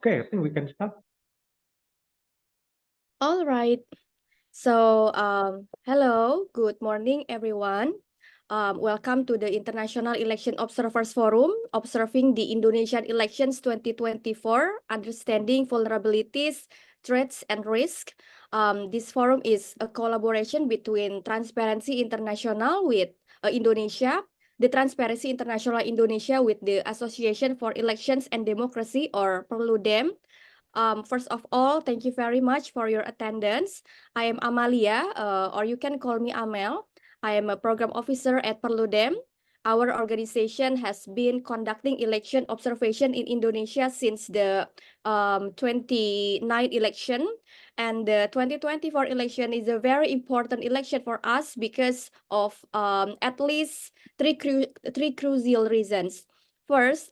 Okay, I think we can start. All right. So, hello, good morning, everyone. Welcome to the International Election Observers Forum, observing the Indonesian elections 2024, understanding vulnerabilities, threats, and risk. This forum is a collaboration between Transparency International with Indonesia, the Transparency International Indonesia with the Association for Elections and Democracy, or Perludem. First of all, thank you very much for your attendance. I am Amalia, or you can call me Amel. I am a program officer at Perludem. Our organization has been conducting election observation in Indonesia since the 29th election. And the 2024 election is a very important election for us because of at least three crucial reasons. First,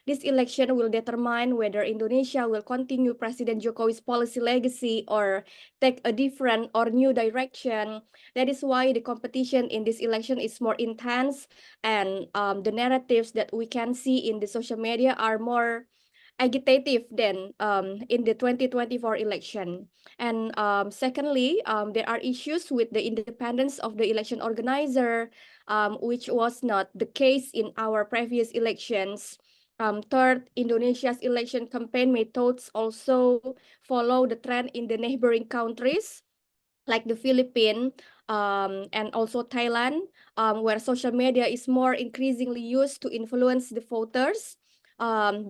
this election will determine whether Indonesia will continue President Jokowi's policy legacy or take a different or new direction. That is why the competition in this election is more intense, and the narratives that we can see in the social media are more agitative than in the 2024 election. And secondly, there are issues with the independence of the election organizer, which was not the case in our previous elections. Third, Indonesia's election campaign methods also follow the trend in the neighboring countries, like the Philippines and also Thailand, where social media is more increasingly used to influence the voters.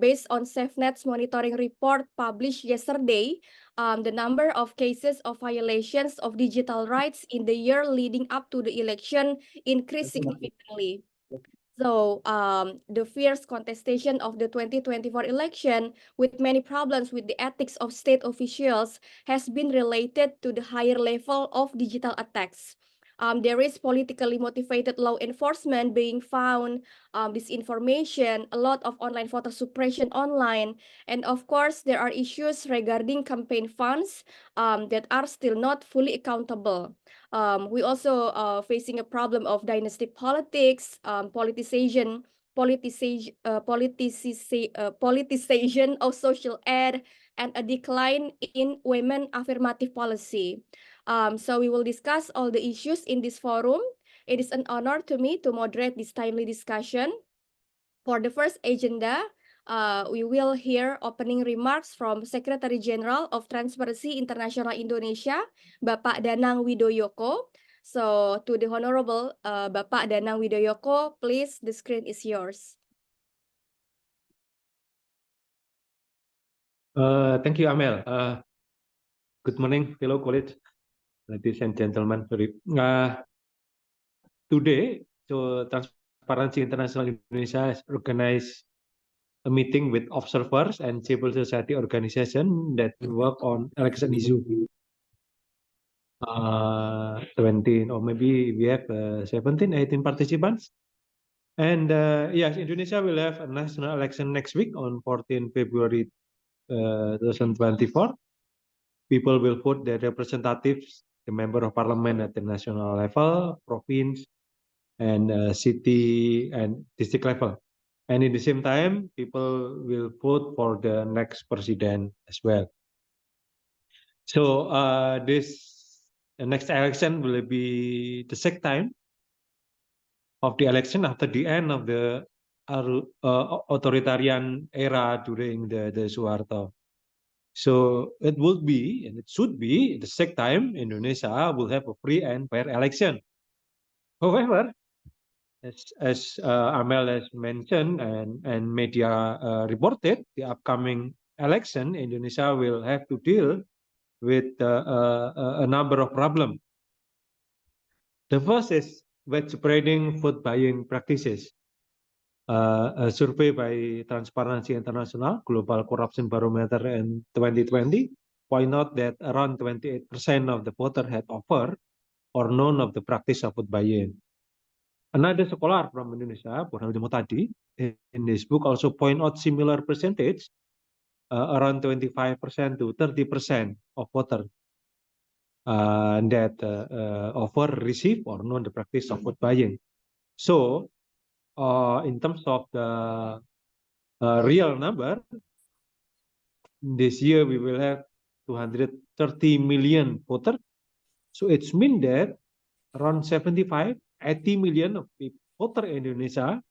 Based on SafeNet's monitoring report published yesterday, the number of cases of violations of digital rights in the year leading up to the election increased significantly. So the fierce contestation of the 2024 election, with many problems with the ethics of state officials, has been related to the higher level of digital attacks. There is politically motivated law enforcement being found, disinformation, a lot of online voter suppression online, and of course, there are issues regarding campaign funds that are still not fully accountable. We also facing a problem of dynasty politics, politicization of social ed, and a decline in women affirmative policy. So we will discuss all the issues in this forum. It is an honor to me to moderate this timely discussion. For the first agenda, we will hear opening remarks from Secretary General of Transparency International Indonesia, Bapak Danang Widoyoko. So to the Honorable Bapak Danang Widoyoko, please, the screen is yours. Thank you, Amel. Good morning, fellow colleagues, ladies and gentlemen. Today, so Transparency International Indonesia has organized a meeting with observers and civil society organizations that work on election issue. 17 or maybe we have 17, 18 participants. And yes, Indonesia will have a national election next week on 14 February 2024. People will vote their representatives, the member of parliament at the national level, province, and city and district level. And in the same time, people will vote for the next president as well. So the next election will be the second time of the election after the end of the authoritarian era during the Suharto. So it will be, and it should be, the second time Indonesia will have a free and fair election. However, as Amel has mentioned and media reported, the upcoming election, Indonesia will have to deal with a number of problems. The first is widespreading vote buying practices. A survey by Transparency International Global Corruption Barometer in 2020 point out that around 28% of the voters had offered or known of the practice of vote buying. Another scholar from Indonesia, Burhanuddin Mutadi, in this book also point out similar percentage, around 25% to 30% of voters that offer, receive, or know the practice of vote buying. So, in terms of the real number, this year we will have 230 million voters. So it's mean that around 75, 80 million of voter in Indonesia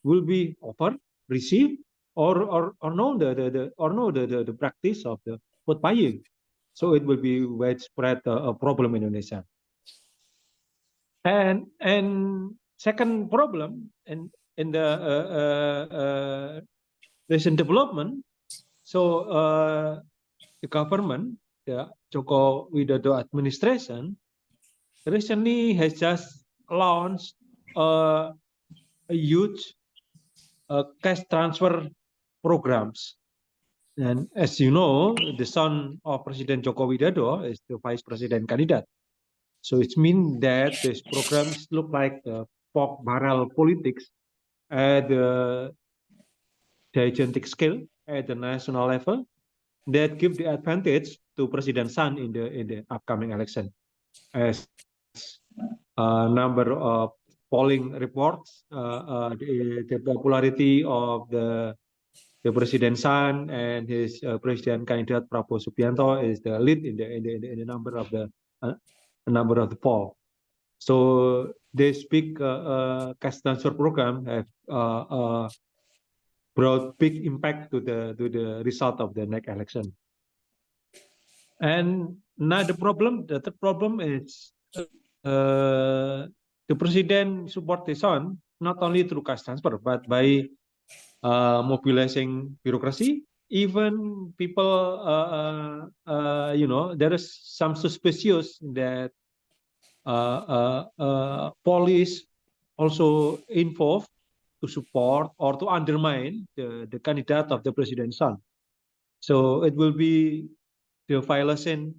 will be offered, received, or know the practice of the vote buying. So it will be widespread a problem in Indonesia. And second problem in the recent development. So the government, the Joko Widodo administration, recently has just launched a huge cash transfer programs. And as you know, the son of President Joko Widodo is the vice president candidate. So it means that these programs look like pork barrel politics at the gigantic scale at the national level that give the advantage to President San in the upcoming election. As a number of polling reports, the popularity of the President San and his president candidate Prabowo Subianto is the lead in the number of the poll. So this big cash transfer program have brought big impact to the result of the next election. And now the third problem is the president support his son not only through cash transfer but by mobilizing bureaucracy. Even people, there is some suspicious that police also involved to support or to undermine the candidate of the president's son. So it will be the violation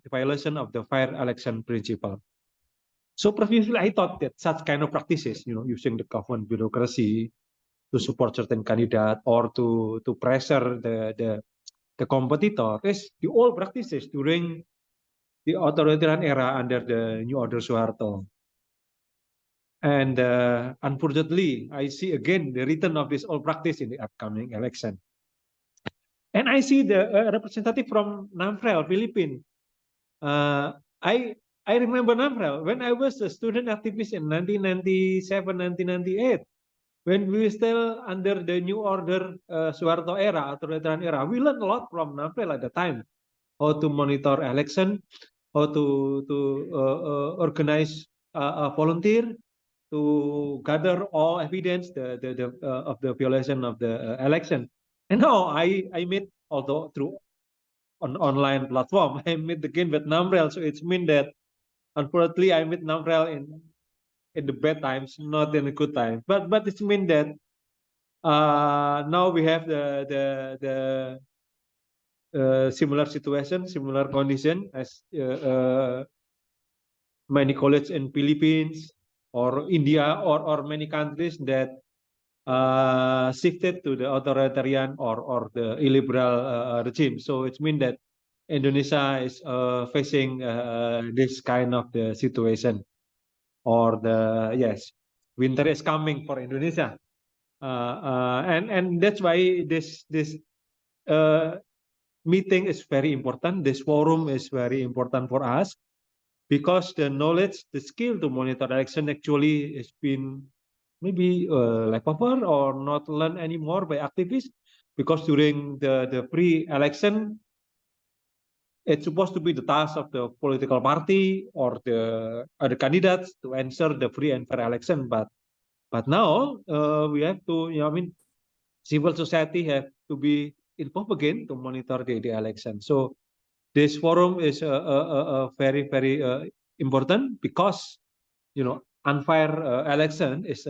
of the fair election principle. So previously, I thought that such kind of practices, using the government bureaucracy to support certain candidate or to pressure the competitor is the old practices during the authoritarian era under the New Order Suharto. And unfortunately, I see again the return of this old practice in the upcoming election. And I see the representative from NAMFREL, Philippines. I remember NAMFREL when I was a student activist in 1997, 1998. When we were still under the New Order Suharto era, authoritarian era, we learned a lot from NAMFREL at the time. How to monitor election, how to organize volunteer, to gather all evidence of the violation of the election. And now I meet, although through an online platform, I meet again with NAMFREL. So it's mean that unfortunately I meet NAMFREL in the bad times, not in the good times. But it's mean that now we have the similar situation, similar condition as many colleges in Philippines or India or many countries that shifted to the authoritarian or the illiberal regime. So it means that Indonesia is facing this kind of the situation, or winter is coming for Indonesia, and that's why this meeting is very important. This forum is very important for us because the knowledge, the skill to monitor election actually has been maybe left over or not learned anymore by activists, because during the pre-election, it's supposed to be the task of the political party or the other candidates to ensure the free and fair election. But now we have to, civil society have to be involved again to monitor the election. So this forum is very, very important because, unfair election is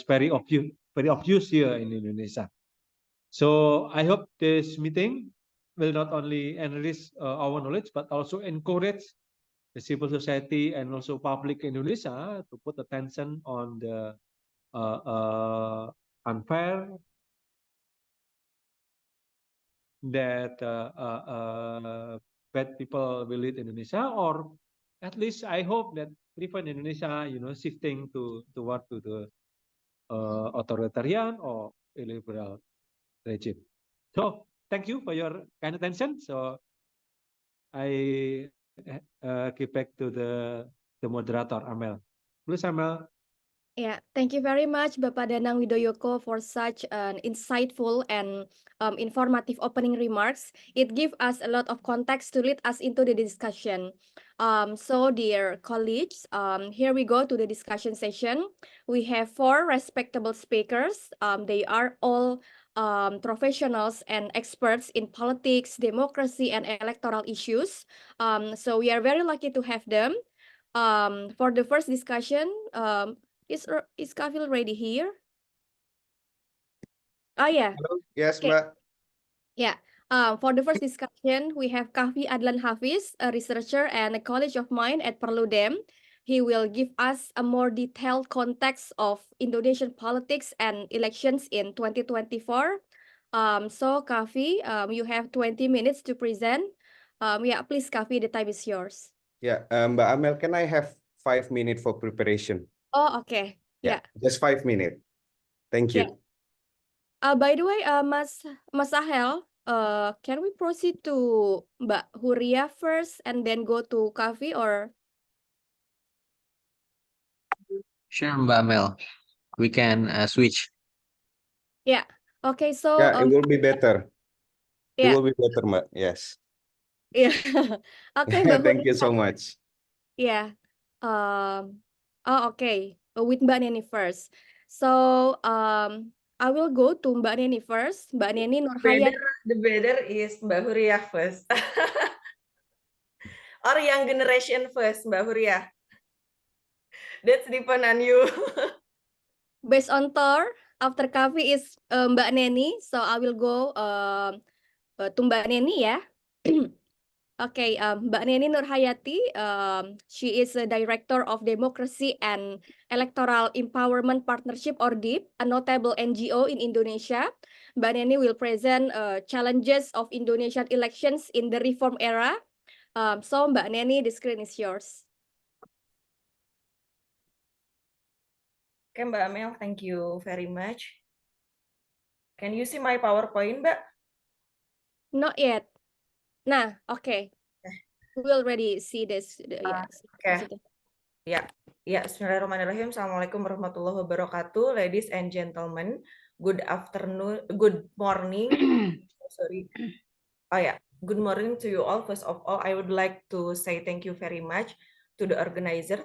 very obvious here in Indonesia. So I hope this meeting will not only enrich our knowledge, but also encourage the civil society and also public Indonesia to put attention on the unfair that bad people will lead Indonesia, or at least I hope that prevent Indonesia, shifting toward to the authoritarian or illiberal regime. So thank you for your kind attention. So I give back to the moderator, Amel. Please, Amel. Yeah, thank you very much, Bapak Danang Widoyoko, for such an insightful and informative opening remarks. It gives us a lot of context to lead us into the discussion. So, dear colleagues, here we go to the discussion session. We have 4 respectable speakers. They are all professionals and experts in politics, democracy, and electoral issues. So we are very lucky to have them. For the first discussion, is Kafil ready here? Oh yeah, Halo, yes, okay. Mbak. Yeah. For the first discussion, we have Kahfi Adlan Hafiz, a researcher and a colleague of mine at Perludem. He will give us a more detailed context of Indonesian politics and elections in 2024. So Kahfi, you have 20 minutes to present. Yeah, please, Kahfi, the time is yours. Yeah, Mbak Amel, can I have 5 minutes for preparation? Oh, okay. Yeah. Just 5 minutes. Thank Yeah. you. By the way, Mas Sahel, can we proceed to Mbak Huria first and then go to Kavi, or? Sure, Mbak Mel. We can switch. Yeah. Okay, so Yeah, it will be better. It yeah. will be better, Mbak. Yes. Yeah. Okay, Mbak Thank you Huria. so much. Yeah. Okay. With Mbak Neni first. So, I will go to Mbak Neni first. Mbak Neni Nurhayati. The better is Mbak Huria first. Or young generation first, Mbak Huria. That's depend on you. Based on tour, after Kavi is Mbak Neni. So, I will go to Mbak Neni ya. Okay, Mbak Neni Nurhayati, she is a Director of Democracy and Electoral Empowerment Partnership or DEEP, a notable NGO in Indonesia. Mbak Neni will present challenges of Indonesian elections in the reform era. So Mbak Neni, the screen is yours. Okay, Mbak Amel, thank you very much. Can you see my PowerPoint, Mbak? Not yet. Nah, okay. We already see this. Yeah. Okay. Ya, Bismillahirrahmanirrahim. Assalamualaikum warahmatullahi wabarakatuh, ladies and gentlemen. Good afternoon, good morning. Sorry. Good morning to you all. First of all, I would like to say thank you very much to the organizer,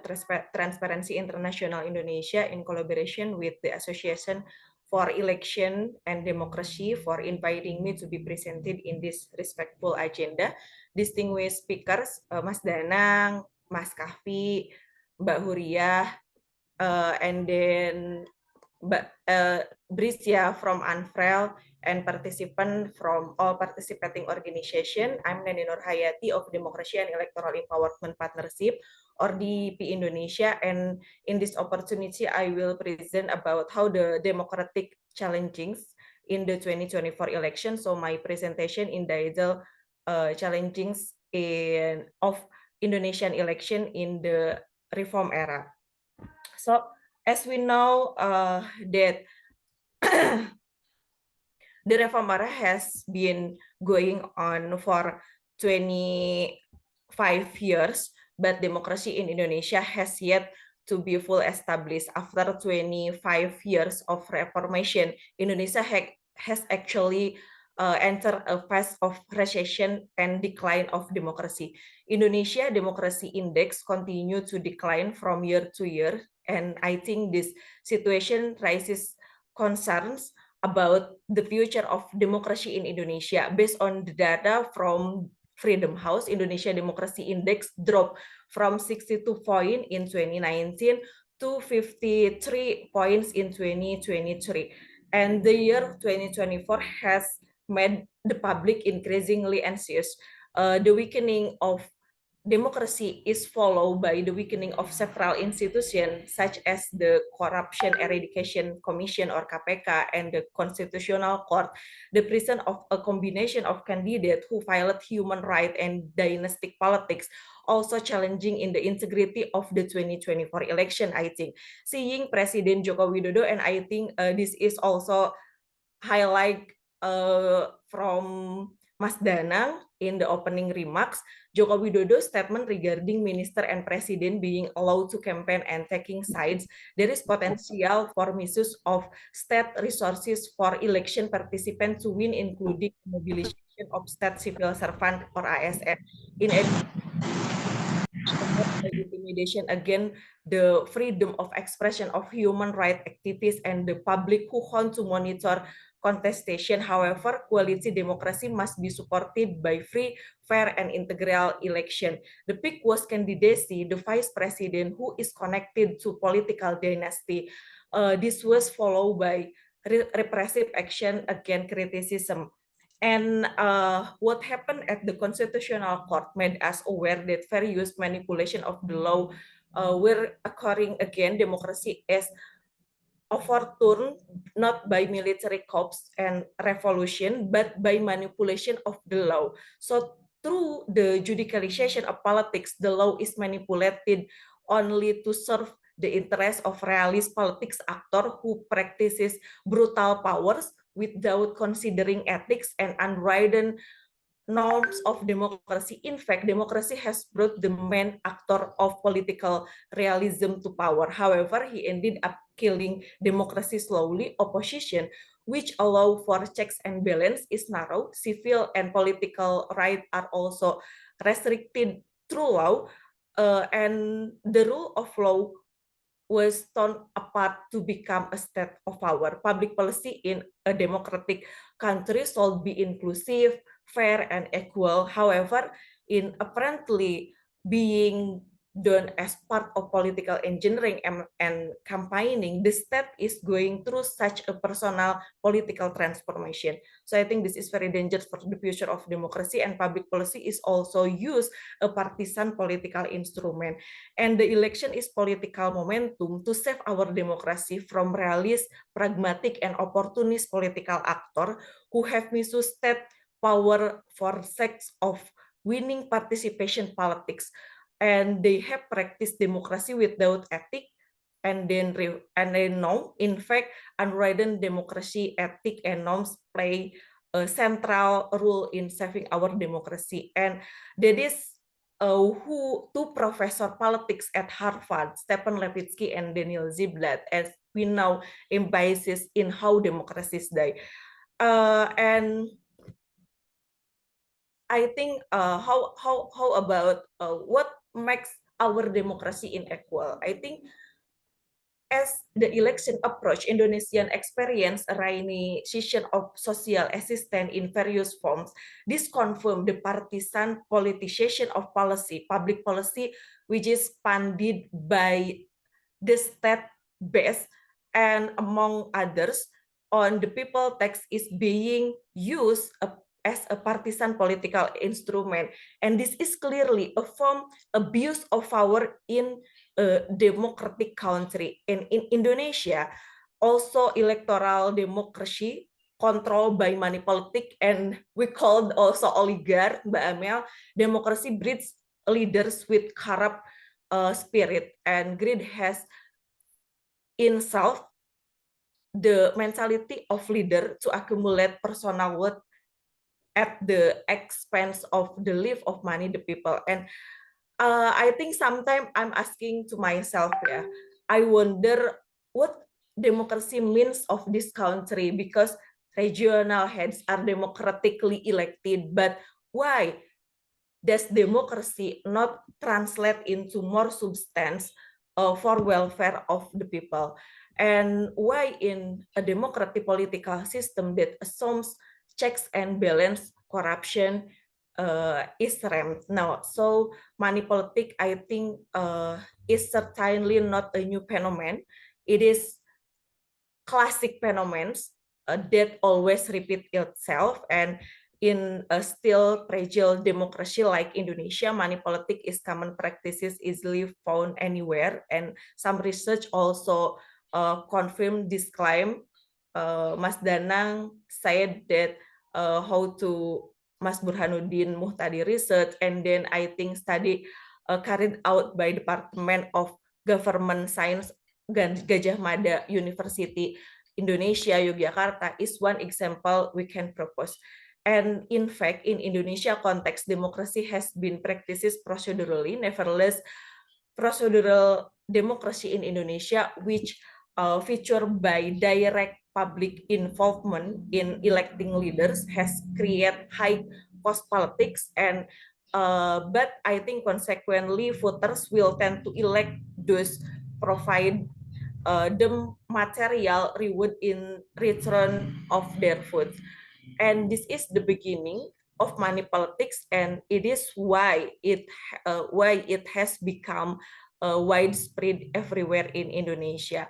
Transparency International Indonesia, in collaboration with the Association for Election and Democracy, for inviting me to be presented in this respectful agenda. Distinguished speakers, Mas Danang, Mas Kahfi, Mbak Huria, and then Mbak Brisya from Anfrel, and participant from all participating organization. I'm Neni Nurhayati of Democracy and Electoral Empowerment Partnership, or DEP Indonesia, and in this opportunity I will present about how the democratic challenges in the 2024 election. So my presentation in the challenges of Indonesian election in the reform era. So as we know that the reform era has been going on for 25 years, but democracy in Indonesia has yet to be fully established. After 25 years of reformation, Indonesia has actually entered a phase of recession and decline of democracy. Indonesia Democracy Index continue to decline from year to year, and I think this situation raises concerns about the future of democracy in Indonesia. Based on the data from Freedom House, Indonesia Democracy Index dropped from 62 points in 2019 to 53 points in 2023. And the year 2024 has made the public increasingly anxious. The weakening of democracy is followed by the weakening of several institutions such as the Corruption Eradication Commission or KPK and the Constitutional Court, the presence of a combination of candidates who violate human rights and dynastic politics, also challenging in the integrity of the 2024 election, I think. Seeing President Joko Widodo, and I think this is also highlight from Mas Danang in the opening remarks, Joko Widodo's statement regarding minister and president being allowed to campaign and taking sides, there is potential for misuse of state resources for election participants to win, including mobilization of state civil servant or ASN. In addition, intimidation against the freedom of expression of human rights activists and the public who want to monitor contestation. However, quality democracy must be supported by free, fair, and integral election. The pick was candidacy, the vice president who is connected to political dynasty. This was followed by repressive action against criticism. And what happened at the Constitutional Court made us aware that various manipulation of the law were occurring again. Democracy is overturned not by military coups and revolution, but by manipulation of the law. So through the judicialization of politics, the law is manipulated only to serve the interest of realist politics actor who practices brutal powers without considering ethics and unwritten norms of democracy. In fact, democracy has brought the main actor of political realism to power. However, he ended up killing democracy slowly. Opposition, which allow for checks and balance, is narrow. Civil and political rights are also restricted through law, and the rule of law was torn apart to become a state of power. Public policy in a democratic country should be inclusive, fair, and equal. However, in apparently being done as part of political engineering and campaigning, the state is going through such a personal political transformation. So I think this is very dangerous for the future of democracy, and public policy is also used a partisan political instrument. And the election is political momentum to save our democracy from realist, pragmatic, and opportunist political actor who have misused state power for sake of winning participation politics, and they have practiced democracy without ethic. And then no, in fact, unwritten democracy, ethic, and norms play a central role in saving our democracy. And that is who two professor politics at Harvard, Stephen Levitsky and Daniel Ziblatt, as we know, emphasizes in How Democracies Die. And I think how about what makes our democracy unequal? I think as the election approach, Indonesian experience a rainy season of social assistance in various forms. This confirmed the partisan politicization of policy, public policy, which is funded by the state base, and among others, on the people tax is being used as a partisan political instrument. And this is clearly a form abuse of power in a democratic country. In Indonesia, also electoral democracy controlled by money politic, and we called also oligarch, Mbak Amel. Democracy breeds leaders with corrupt spirit, and greed has in self the mentality of leader to accumulate personal wealth at the expense of the life of money the people. And I think sometimes I'm asking to myself, I wonder what democracy means of this country, because regional heads are democratically elected, but why does democracy not translate into more substance for welfare of the people? And why in a democratic political system that assumes checks and balance, corruption is rampant now? So money politics, I think, is certainly not a new phenomenon. It is classic phenomenon that always repeat itself. And in a still fragile democracy like Indonesia, money politics is common practices easily found anywhere. And some research also confirmed this claim. Mas Danang said that how to Mas Burhanuddin Muhtadi research, and then I think study carried out by Department of Government Science Gajah Mada University Indonesia, Yogyakarta is one example we can propose. And in fact, in Indonesia context, democracy has been practiced procedurally. Nevertheless, procedural democracy in Indonesia, which feature by direct public involvement in electing leaders, has created high cost politics, and but I think consequently voters will tend to elect those provide the material reward in return of their votes. And this is the beginning of money politics, and it is why it has become widespread everywhere in Indonesia.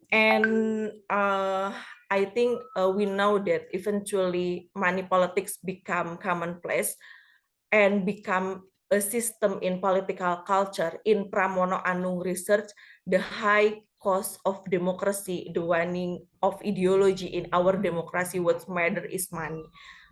And I think we know that eventually money politics become commonplace and become a system in political culture. In Pramono Anung research, the high cost of democracy, the waning of ideology in our democracy, what matter is money.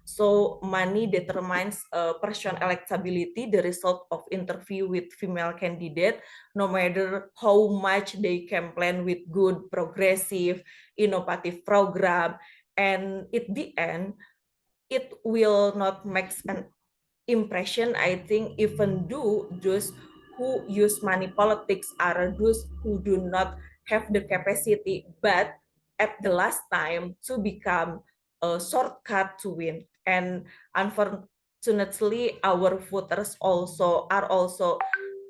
So money determines person electability, the result of interview with female candidate, no matter how much they can plan with good, progressive, innovative program. And at the end, it will not make an impression. I think even though those who use money politics are those who do not have the capacity, but at the last time to become a shortcut to win. And unfortunately, our voters are also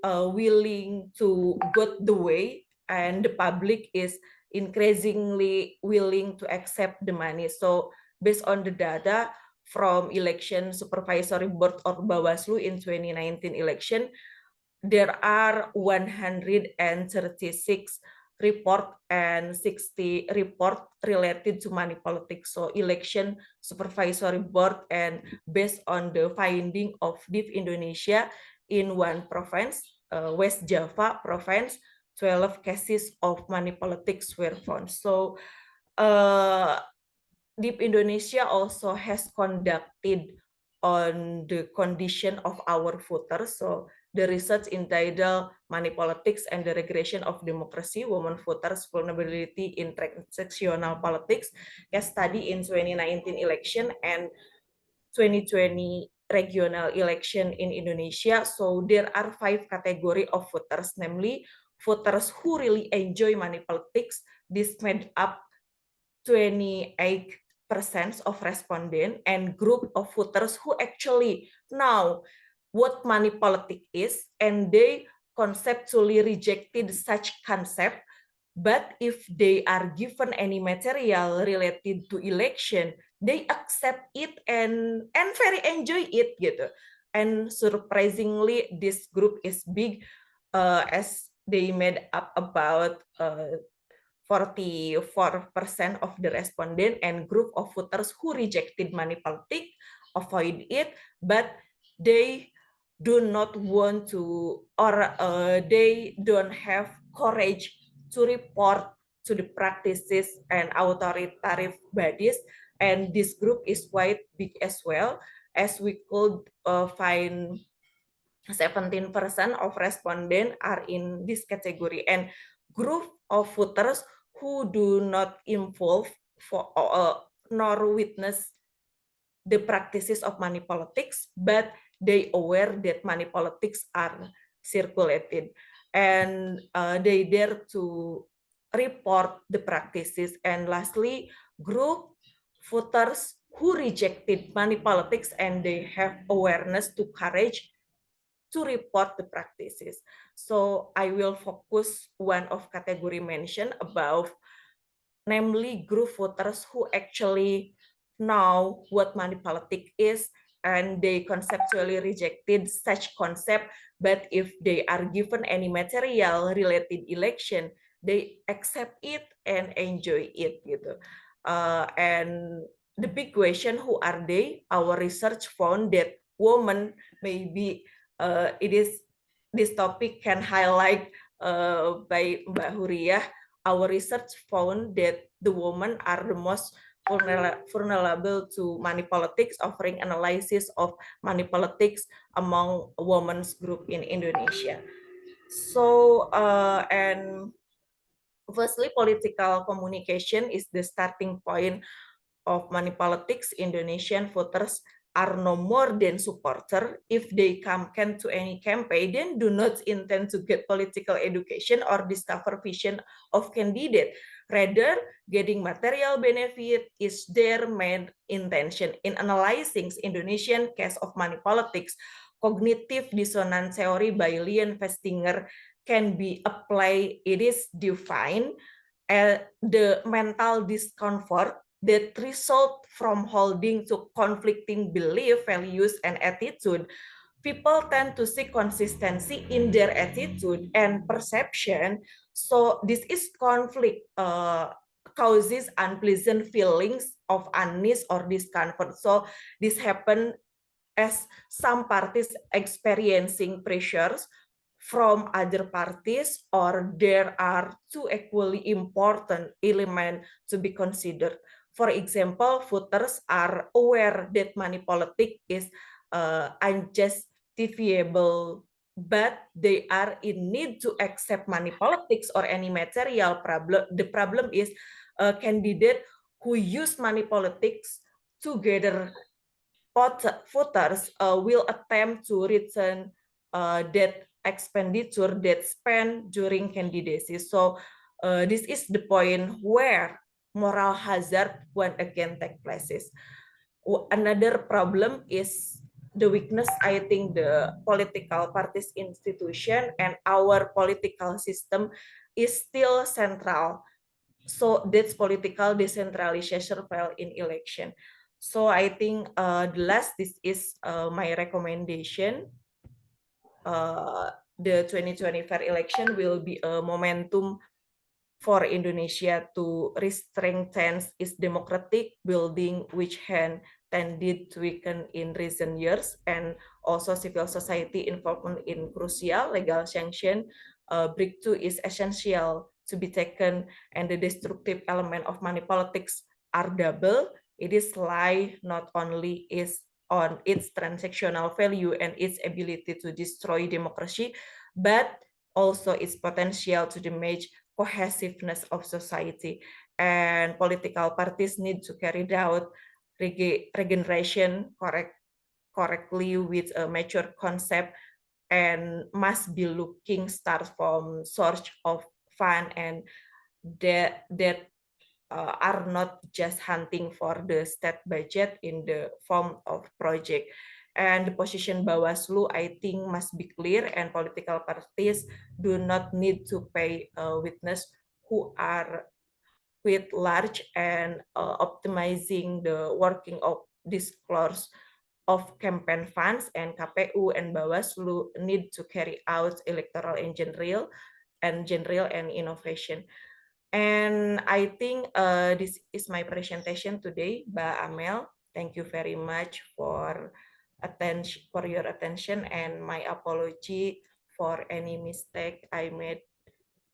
willing to go the way, and the public is increasingly willing to accept the money. So based on the data from election supervisory board or Bawaslu in 2019 election, there are 136 report and 60 report related to money politics. So election supervisory board, and based on the finding of DIF Indonesia, in one province, West Java province, 12 cases of money politics were found. So DIP Indonesia also has conducted on the condition of our voters. So the research entitled Money Politics and the Regression of Democracy, Women Voters Vulnerability in Transactional Politics, case study in 2019 election and 2020 regional election in Indonesia. So there are 5 categories of voters, namely voters who really enjoy money politics. This made up 28% of respondents, and group of voters who actually know what money politics is, and they conceptually rejected such concept. But if they are given any material related to election, they accept it and very enjoy it gitu. And surprisingly, this group is big, as they made up about 44% of the respondent, and group of voters who rejected money politics avoid it, but they do not want to, or they don't have courage to report to the practices and authoritarian bodies. And this group is quite big as well, as we could find 17% of respondents are in this category. And group of voters who do not involve nor witness the practices of money politics, but they aware that money politics are circulated, and they dare to report the practices. And lastly, group voters who rejected money politics and they have awareness to courage to report the practices. So I will focus one of category mentioned above, namely group voters who actually know what money politics is, and they conceptually rejected such concept. But if they are given any material related election, they accept it and enjoy it gitu. And the big question, who are they? Our research found that women maybe it is this topic can highlight by Mbak Huriah. Our research found that the women are the most vulnerable to money politics, offering analysis of money politics among women's group in Indonesia. So and Firstly, political communication is the starting point of money politics. Indonesian voters are no more than supporter. If they come to any campaign, then do not intend to get political education or discover vision of candidate. Rather, getting material benefit is their main intention. In analyzing Indonesian case of money politics, cognitive dissonance theory by Leon Festinger can be applied. It is defined as the mental discomfort that result from holding to conflicting belief, values, and attitude. People tend to seek consistency in their attitude and perception. So this is conflict causes unpleasant feelings of unease or discomfort. So this happen as some parties experiencing pressures from other parties, or there are two equally important elements to be considered. For example, voters are aware that money politics is unjustifiable, but they are in need to accept money politics or any material problem. The problem is a candidate who use money politics to gather voters will attempt to return that expenditure that spent during candidacy. So this is the point where moral hazard once again take places. Another problem is the weakness, I think, the political parties institution and our political system is still central. So that's political decentralization fail in election. So I think this is my recommendation. The 2024 election will be a momentum for Indonesia to strengthen its democratic building, which had tended to weaken in recent years, and also civil society involvement in crucial legal sanction. Breakthrough is essential to be taken, and the destructive element of money politics are double. It is lie not only is on its transactional value and its ability to destroy democracy, but also its potential to damage cohesiveness of society. And political parties need to carry out regeneration correctly with a mature concept, and must be looking start from source of fund, and that are not just hunting for the state budget in the form of project. And the position Bawaslu, I think, must be clear, and political parties do not need to pay a witness who are with large and optimizing the working of disclosure of campaign funds, and KPU and Bawaslu need to carry out electoral engineering and innovation. And I think this is my presentation today, Mbak Amel. Thank you very much for your attention, and my apology for any mistake I made.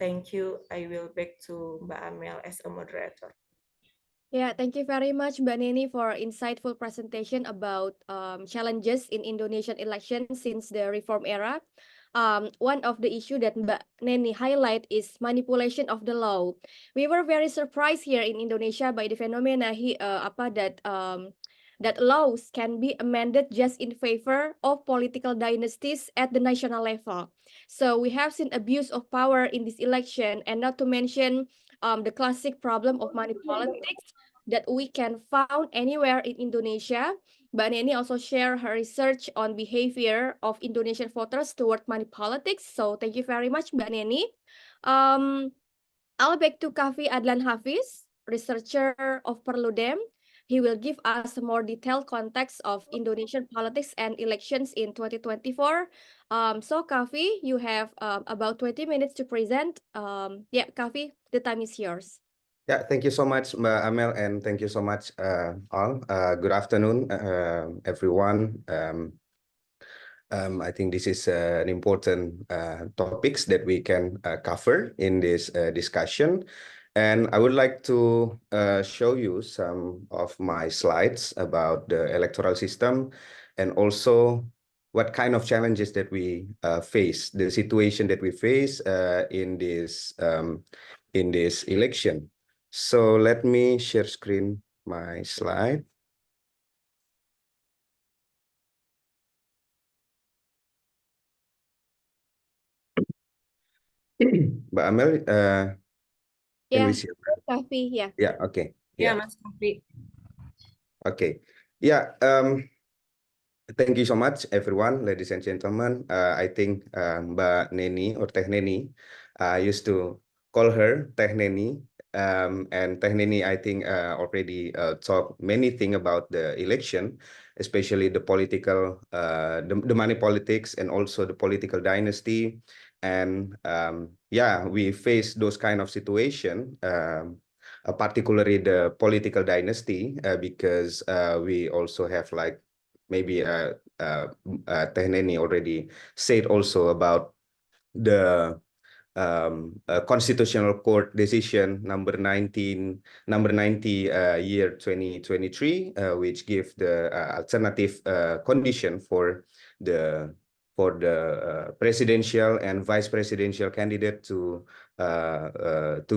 Thank you. I will back to Mbak Amel as a moderator. Yeah, thank you very much, Mbak Neni, for insightful presentation about challenges in Indonesian elections since the reform era. One of the issue that Mbak Neni highlight is manipulation of the law. We were very surprised here in Indonesia by the phenomena that laws can be amended just in favor of political dynasties at the national level. So we have seen abuse of power in this election, and not to mention the classic problem of money politics that we can found anywhere in Indonesia. Mbak Neni also share her research on behavior of Indonesian voters toward money politics. So thank you very much, Mbak Neni. I'll back to Kavi Adlan Hafiz, researcher of Perludem. He will give us a more detailed context of Indonesian politics and elections in 2024. So Kavi, you have about 20 minutes to present. Yeah, Kavi, the time is yours. Yeah, thank you so much, Mbak Amel, and thank you so much, all. Good afternoon, everyone. I think this is an important topics that we can cover in this discussion. And I would like to show you some of my slides about the electoral system, and also what kind of challenges that we face, the situation that we face in this in this election. So let me share screen my slide. Mbak Amel, can we Yeah, see? Kavi, yeah. Yeah, okay. Yeah, Yeah, Mas Kavi. okay. Yeah, thank you so much, everyone, ladies and gentlemen. I think Mbak Neni or Teh Neni, I used to call her Teh Neni. And Teh Neni, I think, already talked many things about the election, especially the political, the money politics, and also the political dynasty. And yeah, we face those kind of situation. Particularly the political dynasty, because we also have like maybe Teh Neni already said also about the Constitutional Court decision number 90 year 2023, which give the alternative condition for the presidential and vice presidential candidate to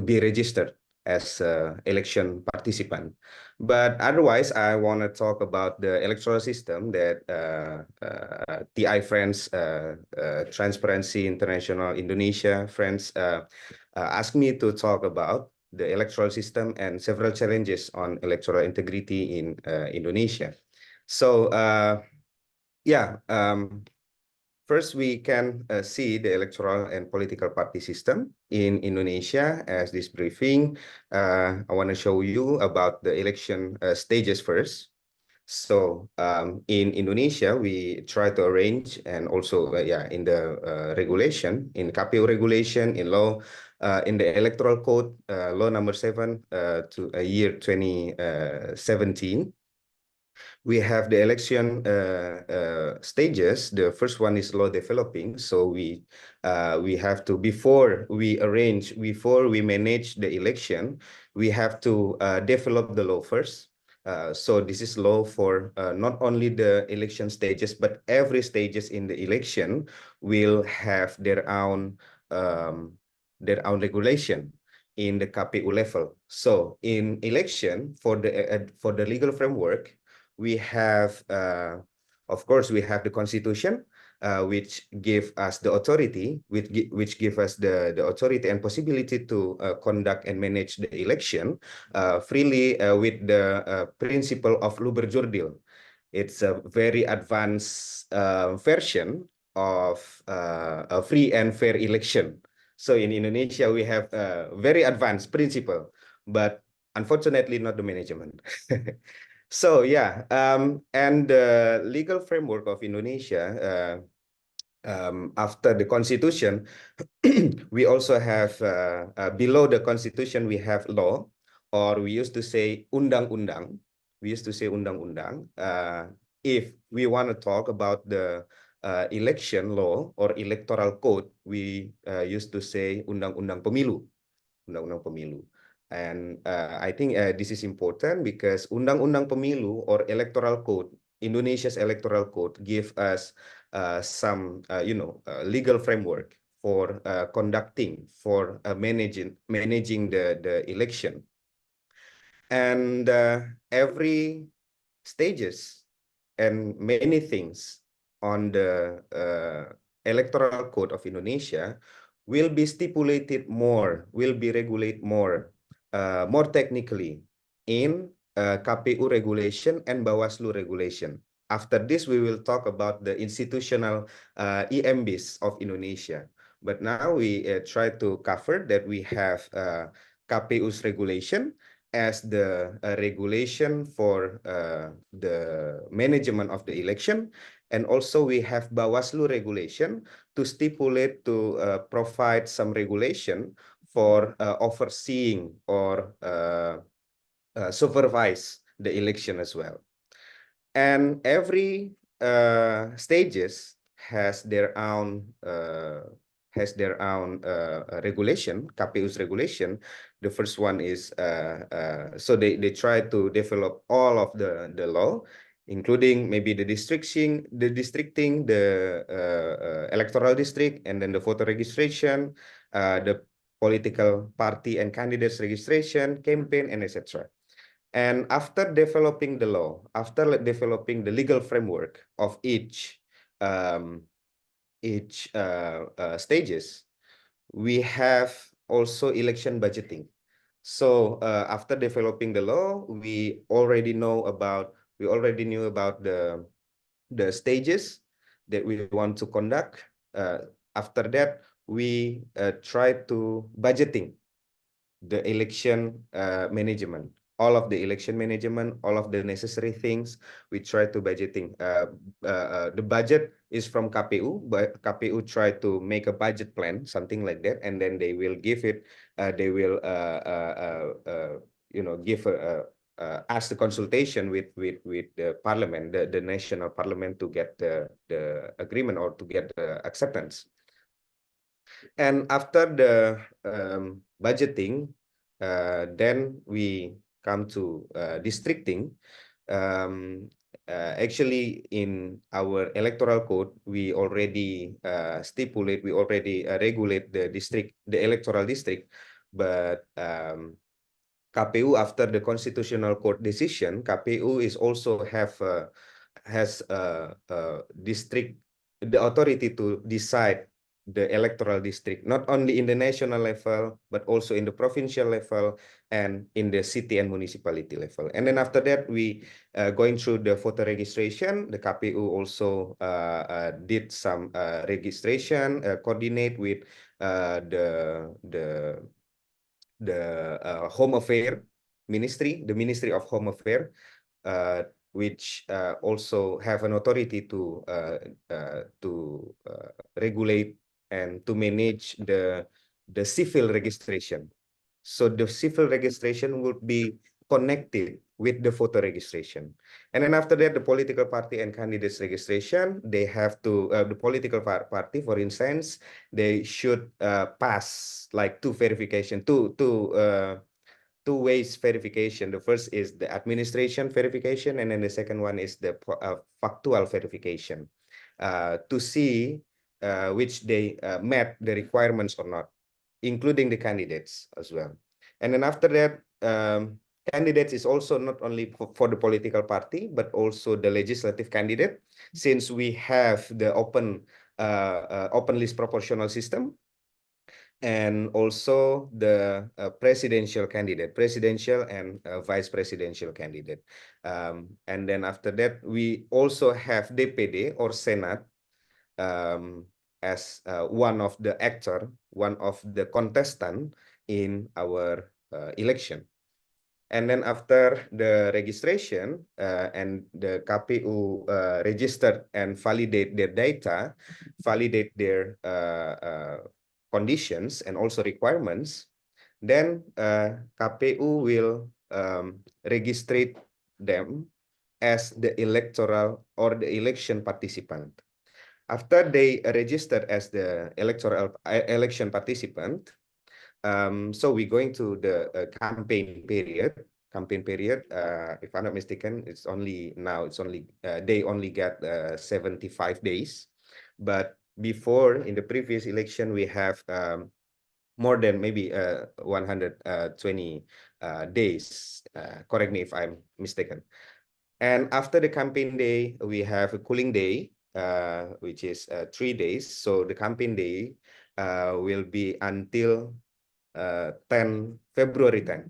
be registered as election participant. But otherwise, I want to talk about the electoral system that TI Friends, Transparency International Indonesia Friends asked me to talk about the electoral system and several challenges on electoral integrity in Indonesia. So yeah, first we can see the electoral and political party system in Indonesia as this briefing. I want to show you about the election stages first. So in Indonesia, we try to arrange, and also yeah, in the regulation, in KPU regulation, in law, in the electoral code, law number 7 to year 2017. We have the election stages. The first one is law developing. So we have to, before we manage the election, we have to develop the law first. So this is law for not only the election stages, but every stages in the election will have their own regulation in the KPU level. So in election, for the legal framework, we have, of course, we have the Constitution, which give us the authority, which give us the authority and possibility to conduct and manage the election freely with the principle of Luber-Jurdil. It's a very advanced version of a free and fair election. So in Indonesia, we have a very advanced principle, but unfortunately not the management. So yeah, and the legal framework of Indonesia, after the Constitution, we also have, below the Constitution, we have law, or we used to say undang-undang. We used to say undang-undang. If we want to talk about the election law or electoral code, we used to say undang-undang pemilu. Undang-undang pemilu. And I think this is important because Undang-Undang Pemilu or Electoral Code, Indonesia's Electoral Code, give us some, legal framework for conducting, for managing the election. And every stages and many things on the Electoral Code of Indonesia will be stipulated more, will be regulated more technically in KPU regulation and Bawaslu regulation. After this, we will talk about the institutional EMBs of Indonesia. But now we try to cover that we have KPU's regulation as the regulation for the management of the election. And also we have Bawaslu regulation to stipulate, to provide some regulation for overseeing or supervise the election as well. And every stages has their own regulation, KPU's regulation. The first one is so they try to develop all of the law, including maybe the districting, the electoral district, and then the voter registration, the political party and candidates registration, campaign, and etc. And after developing the law, after developing the legal framework of each stages, we have also election budgeting. So after developing the law, we already knew about the stages that we want to conduct. After that, we try to budgeting the election management, all of the election management, all of the necessary things. We try to budgeting. The budget is from KPU, but KPU try to make a budget plan, something like that, and then they will give it. They will give ask the consultation with the parliament, the national parliament, to get the agreement or to get the acceptance. And after the budgeting, then we come to districting. Actually, in our electoral code, we already regulate the electoral district, but KPU, after the constitutional court decision, KPU is also has district, the authority to decide the electoral district, not only in the national level, but also in the provincial level and in the city and municipality level. And then after that, we going through the voter registration. The KPU also did some registration, coordinate with the Home Affairs Ministry, the Ministry of Home Affairs, which also have an authority to regulate and to manage the civil registration. So the civil registration would be connected with the voter registration. And then after that, the political party and candidates registration, they have to, the political party, for instance, they should pass like two ways verification. The first is the administration verification, and then the second one is the factual verification, to see which they met the requirements or not, including the candidates as well. And then after that, candidates is also not only for the political party, but also the legislative candidate, since we have the open list proportional system, and also the presidential and vice presidential candidate. And then after that, we also have DPD or Senate as one of the actor, one of the contestant in our election. And then after the registration and the KPU registered and validate their data, validate their conditions and also requirements, then KPU will register them as the electoral or the election participant. After they registered as the election participant, so we're going to the campaign period. If I'm not mistaken, it's only they only get 75 days, but before, in the previous election, we have more than maybe 120 days. Correct me if I'm mistaken. And after the campaign day, we have a cooling day, which is 3 days. So the campaign day will be until 10 February 10.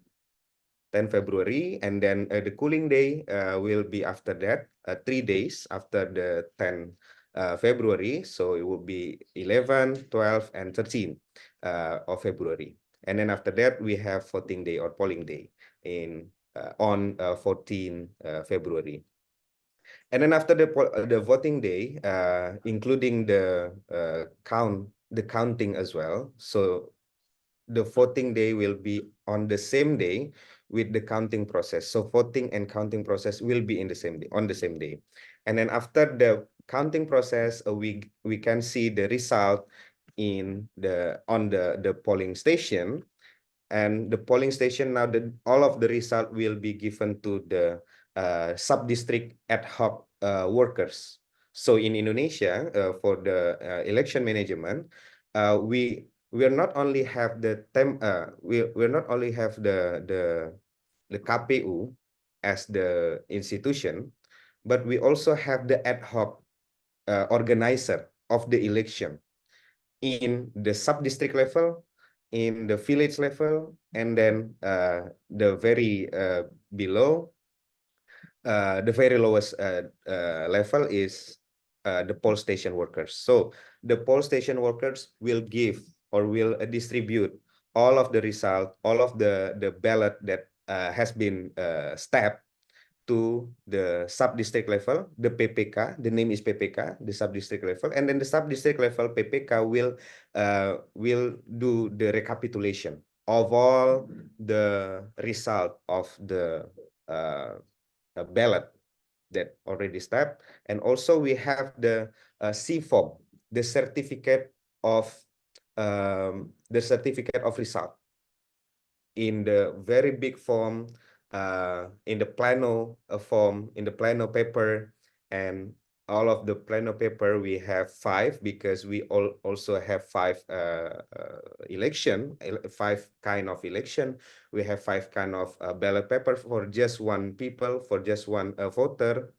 10 February, and then the cooling day will be after that, 3 days after the 10 February. So it will be 11, 12, and 13 of February. And then after that, we have voting day or polling day on 14 February. And then after the voting day, including the counting as well. So the voting day will be on the same day with the counting process. So voting and counting process will be on the same day. And then after the counting process, we can see the result on the polling station. And the polling station, now all of the result will be given to the sub-district ad hoc workers. So in Indonesia, for the election management, we we're not only have we're not only have the KPU as the institution, but we also have the ad hoc organizer of the election in the sub-district level, in the village level, and then the very below, the very lowest level is the poll station workers. So the poll station workers will give or will distribute all of the result, all of the ballot that has been stamped to the sub-district level, the PPK, the name is PPK, the sub-district level, and then the sub-district level PPK will do the recapitulation of all the result of the ballot that already stamped, and also we have the CFOB, the certificate of result in the very big form, in the plano form, in the plano paper, and all of the plano paper we have 5 because we also have 5 5 kind of election. We have 5 kind of ballot paper for just one people, for just one voter.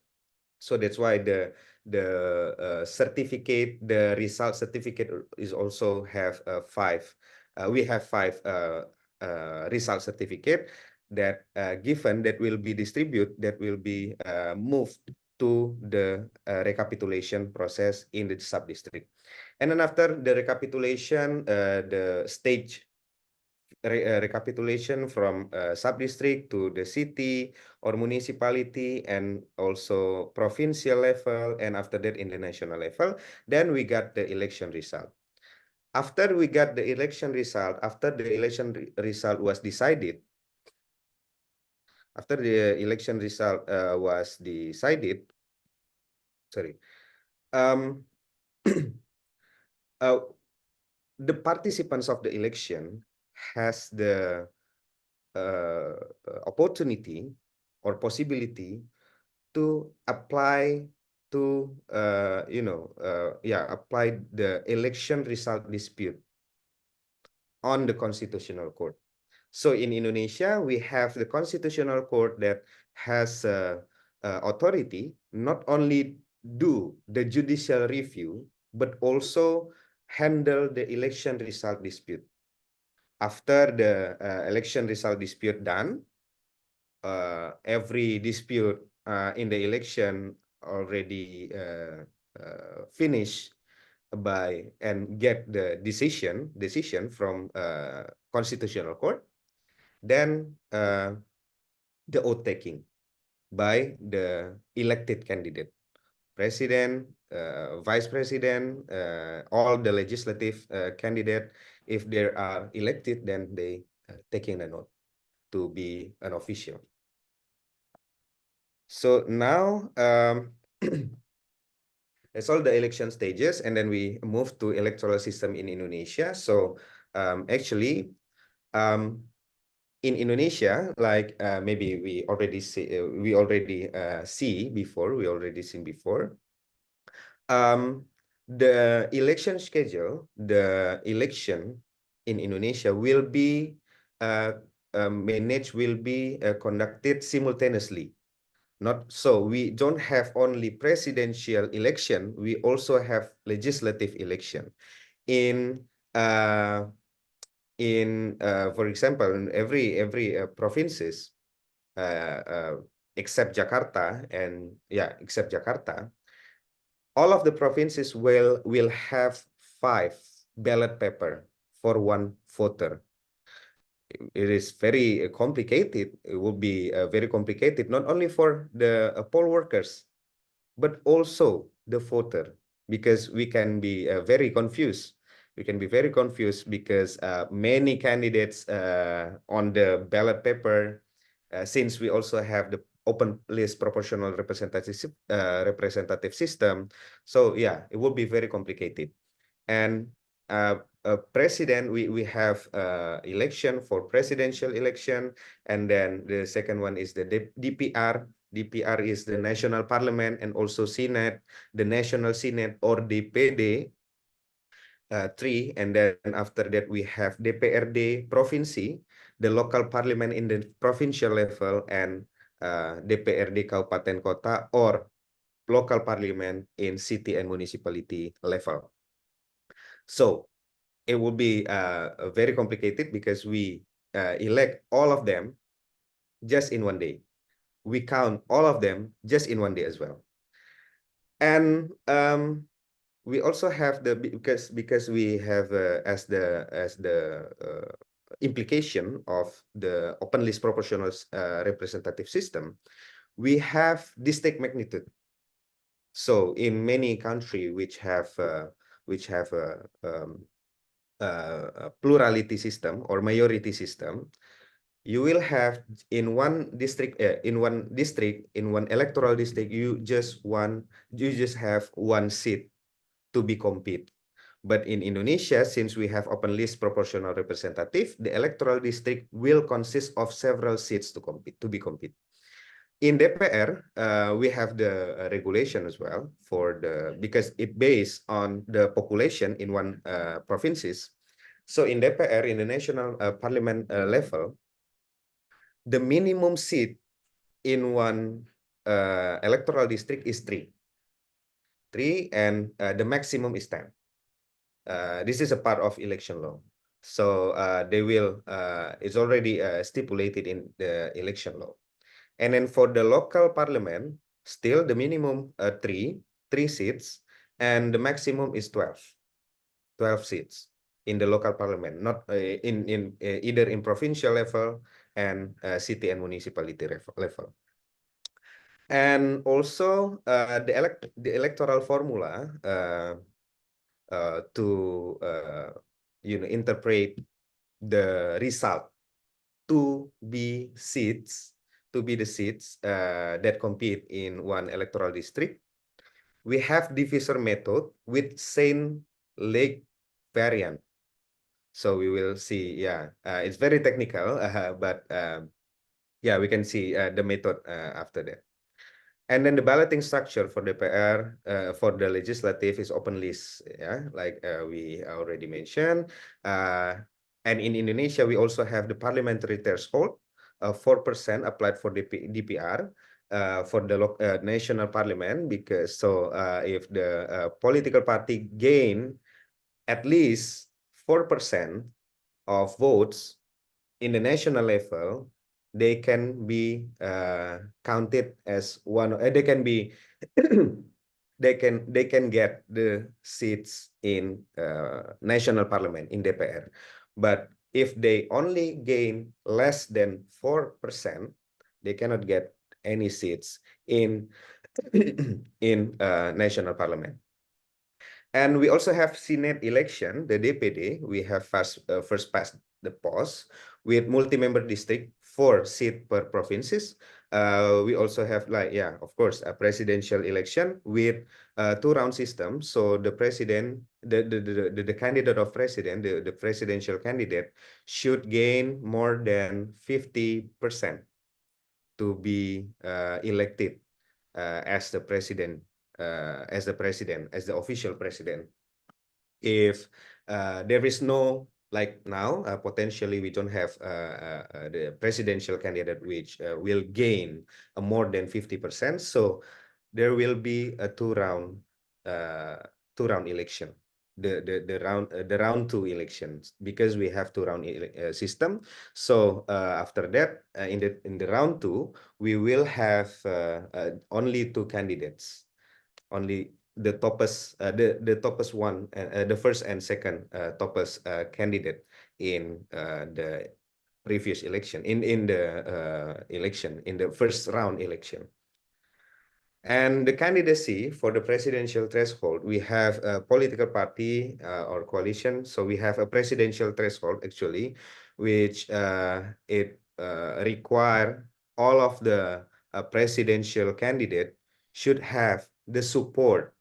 So that's why the certificate, the result certificate is also have 5. We have 5 result certificate that given that will be distributed, that will be moved to the recapitulation process in the sub-district. And then after the recapitulation, the stage recapitulation from sub-district to the city or municipality and also provincial level, and after that in the national level, then we got the election result. After we got the election result, after the election result was decided, after the election result was decided, sorry, the participants of the election has the opportunity or possibility to apply to apply the election result dispute on the Constitutional Court. So in Indonesia, we have the Constitutional Court that has authority not only do the judicial review, but also handle the election result dispute. After the election result dispute done, every dispute in the election already finished by and get the decision from Constitutional Court, then the oath taking by the elected candidate, president, vice president, all the legislative candidate. If they are elected, then they taking an oath to be an official. So now that's all the election stages, and then we move to electoral system in Indonesia. So actually, in Indonesia, like maybe we already seen before. The election schedule, the election in Indonesia will be conducted simultaneously. Not so we don't have only presidential election, we also have legislative election. For example, in every provinces except Jakarta, all of the provinces will have 5 ballot paper for one voter. It is very complicated. It will be very complicated, not only for the poll workers, but also the voter, because we can be very confused. We can be very confused because many candidates on the ballot paper, since we also have the open list proportional representative system. So yeah, it will be very complicated. And president, we have election for presidential election, and then the second one is the DPR. DPR is the National Parliament, and also Senate, the National Senate or DPD. 3, and then after that we have DPRD provinsi, the local parliament in the provincial level, and DPRD kabupaten kota or local parliament in city and municipality level. So it will be very complicated because we elect all of them just in one day. We count all of them just in one day as well. And we also have the because we have as the implication of the open list proportional representative system, we have district magnitude. So in many countries which have a plurality system or majority system, you will have in one district, in one electoral district, you just have one seat to be compete. But in Indonesia, since we have open list proportional representative, the electoral district will consist of several seats to be compete. In DPR, we have the regulation as well because it based on the population in one provinces. So in DPR, in the national parliament level, the minimum seat in one electoral district is 3, and the maximum is 10. This is a part of election law. So it's already stipulated in the election law. And then for the local parliament, still the minimum 3 seats, and the maximum is 12 seats in the local parliament, not either in provincial level and city and municipality level. And also the electoral formula to interpret the result to be the seats that compete in one electoral district. We have divisor method with Saint Lake variant. So we will see. Yeah, it's very technical, but yeah, we can see the method after that. And then the balloting structure for DPR for the legislative is open list, yeah, like we already mentioned. And in Indonesia, we also have the parliamentary threshold, 4% applied for DPR for the national parliament, because if the political party gain at least 4% of votes in the national level, they can be counted as one. They can be they can get the seats in national parliament in DPR. But if they only gain less than 4%, they cannot get any seats in national parliament. And we also have Senate election, the DPD. We have first past the post with multi-member district, 4 seats per provinces. We also have, like, yeah, of course, a presidential election with 2-round system. So the president, the candidate of president, the presidential candidate should gain more than 50% to be elected as the president. As the official president. If there is no, like now, potentially we don't have the presidential candidate which will gain more than 50%. So there will be a two-round election. The round 2 elections, because we have 2-round system. So after that, in the round 2, we will have only 2 candidates, only the toppest one, the first and second toppest candidate in the previous election, in the election, in the first round election. And the candidacy for the presidential threshold, we have a political party or coalition. So we have a presidential threshold, actually, which it require all of the presidential candidate should have the support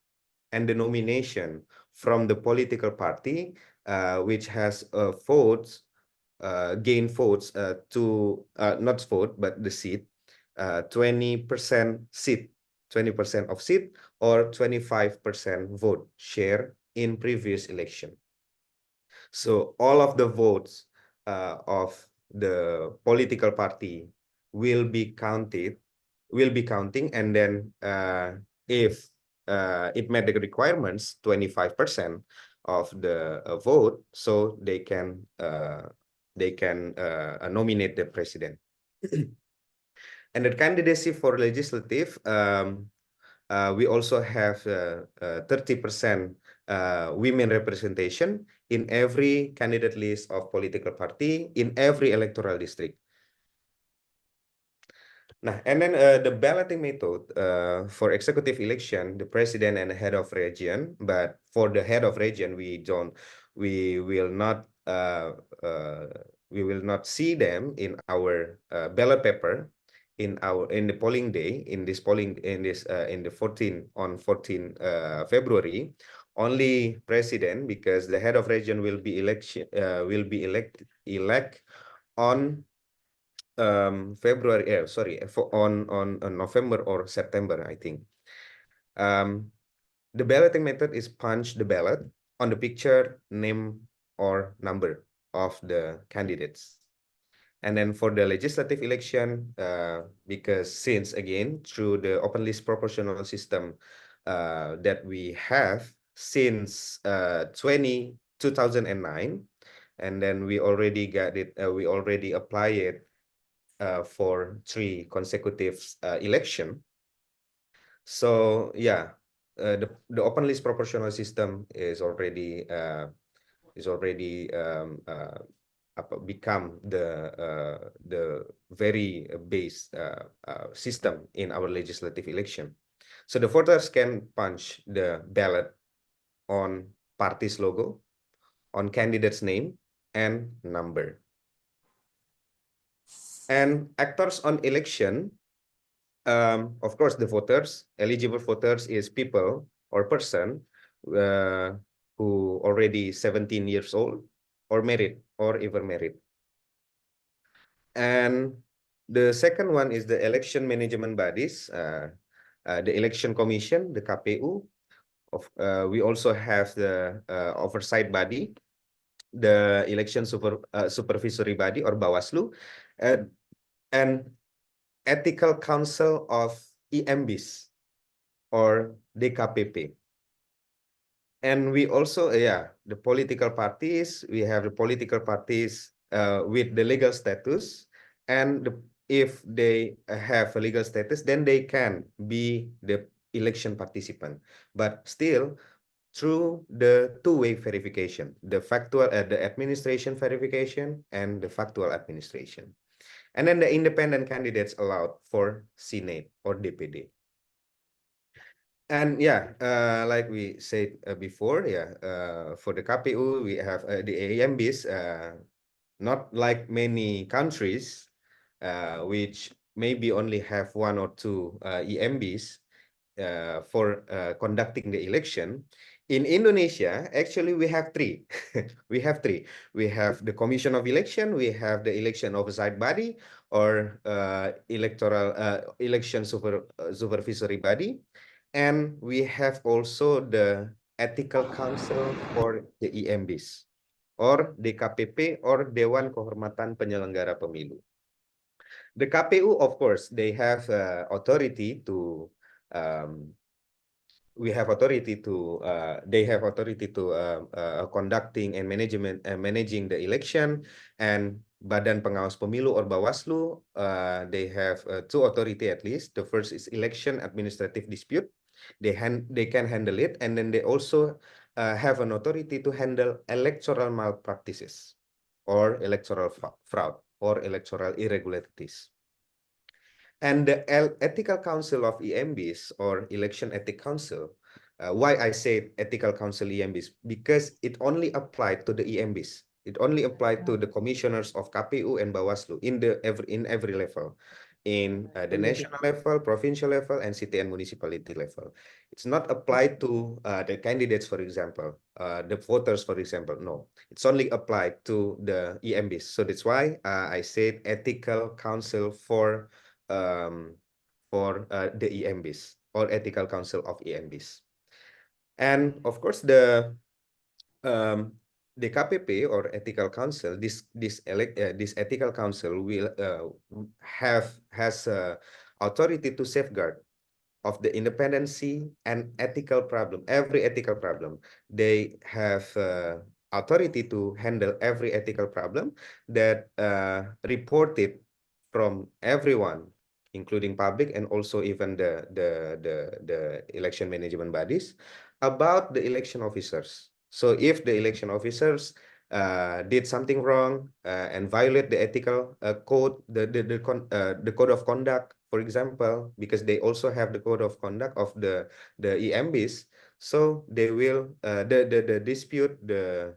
and the nomination from the political party which has votes, gain votes to not vote, but the seat, 20% seat, 20% of seat, or 25% vote share in previous election. So all of the votes of the political party will be counting, and then if it met the requirements, 25% of the vote, so they can nominate the president. And the candidacy for legislative, we also have 30% women representation in every candidate list of political party in every electoral district. Nah, and then the balloting method for executive election, the president and the head of region. But for the head of region, we will not see them in our ballot paper in the polling day in the 14 February. Only president, because the head of region will be elect on February, on November or September, I think. The balloting method is punch the ballot on the picture, name or number of the candidates. And then for the legislative election, because since again, through the open list proportional system that we have since 2009, and then we already got it, we already apply it for 3 consecutive election. So yeah, the open list proportional system is already become the very base system in our legislative election. So the voters can punch the ballot on party's logo, on candidate's name and number. And actors on election, of course, the voters, eligible voters is people or person who already 17 years old or married or ever married. And the second one is the election management bodies, the election commission, the KPU. We also have the oversight body, the election supervisory body or Bawaslu, and ethical council of EMBs or DKPP. And we also, the political parties, we have the political parties with the legal status, and if they have a legal status, then they can be the election participant. But still, through the two-way verification, the factual, the administration verification and the factual administration. And then the independent candidates allowed for Senate or DPD. And like we said before, for the KPU, we have the EMBs, not like many countries, which maybe only have 1 or 2 EMBs for conducting the election. In Indonesia, actually, we have 3. We have 3. We have the Commission of Election, we have the Election Oversight Body, or election supervisory body, and we have also the Ethical Council for the EMBs, or DKPP, or Dewan Kehormatan Penyelenggara Pemilu. The KPU, of course, they have authority to they have authority to conducting and managing the election. And Badan Pengawas Pemilu or Bawaslu, they have 2 authority at least. The first is election administrative dispute. They can handle it, and then they also have an authority to handle electoral malpractices or electoral fraud or electoral irregularities. And the Ethical Council of EMBs or Election Ethic Council, why I say Ethical Council EMBs, because it only applied to the EMBs. It only applied to the commissioners of KPU and Bawaslu in every level, in the national level, provincial level, and city and municipality level. It's not applied to the candidates, for example, the voters, for example. No, it's only applied to the EMBs. So that's why I said Ethical Council for the EMBs or Ethical Council of EMBs. And of course, the the KPP or ethical council, this ethical council will has authority to safeguard of the independency and ethical problem, every ethical problem. They have authority to handle every ethical problem that reported from everyone, including public and also even the election management bodies about the election officers. So if the election officers did something wrong and violate the ethical code, the code of conduct, for example, because they also have the code of conduct of the EMBs, so they will the dispute the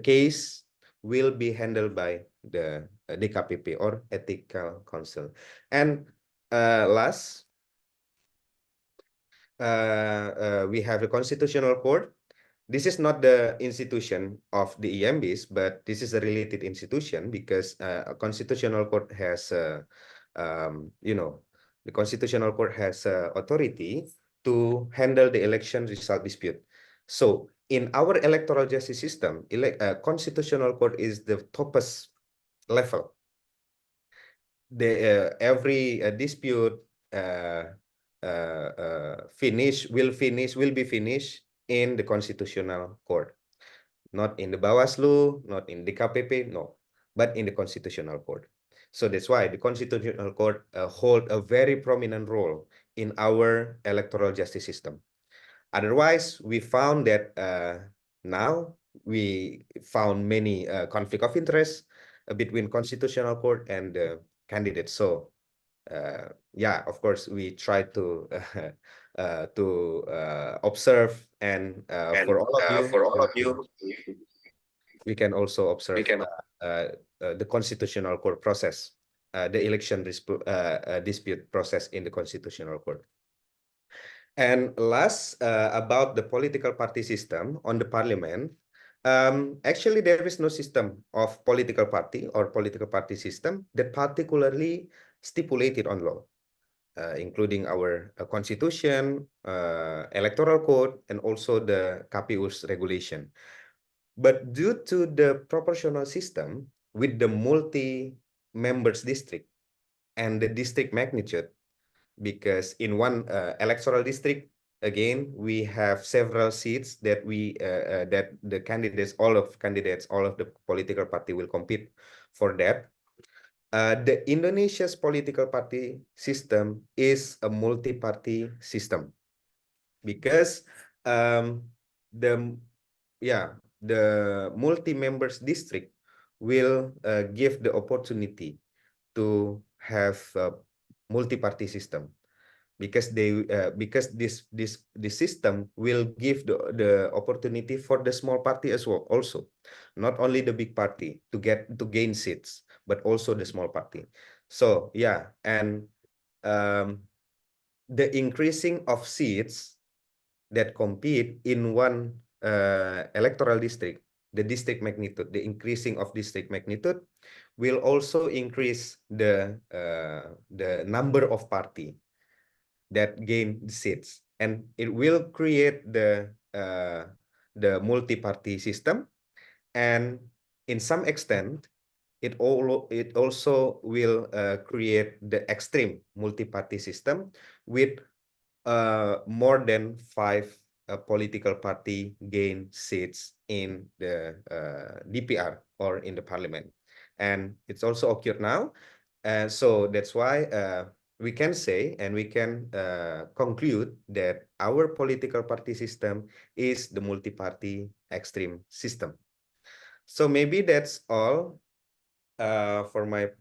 case will be handled by the DKPP or ethical council. And last, we have the constitutional court. This is not the institution of the EMBs, but this is a related institution because a constitutional court has, the constitutional court has authority to handle the election result dispute. So in our electoral justice system, constitutional court is the topest level. Every dispute will be finished in the constitutional court, not in the Bawaslu, not in the KPP, no, but in the constitutional court. So that's why the constitutional court hold a very prominent role in our electoral justice system. Otherwise, we found that now we found many conflict of interest between constitutional court and the candidates. So yeah, of course, we try to observe and for all of you, we can also observe the constitutional court process, the election dispute process in the constitutional court. And last, about the political party system on the parliament, actually there is no system of political party or political party system that particularly stipulated on law, including our constitution, electoral code, and also the KPU's regulation. But due to the proportional system with the multi-members district and the district magnitude, because in one electoral district, again, we have several seats that that the candidates, all of the political party will compete for that. The Indonesia's political party system is a multi-party system because the multi-members district will give the opportunity to have a multi-party system because this system will give the opportunity for the small party as well, also not only the big party to gain seats, but also the small party. So yeah, and the increasing of seats that compete in one electoral district, the district magnitude, the increasing of district magnitude will also increase the number of party that gain seats, and it will create the multi-party system, and in some extent it also will create the extreme multi-party system with more than 5 political party gain seats in the DPR or in the parliament, and it's also occurred now, and so that's why we can say and we can conclude that our political party system is the multi-party extreme system. So maybe that's all for my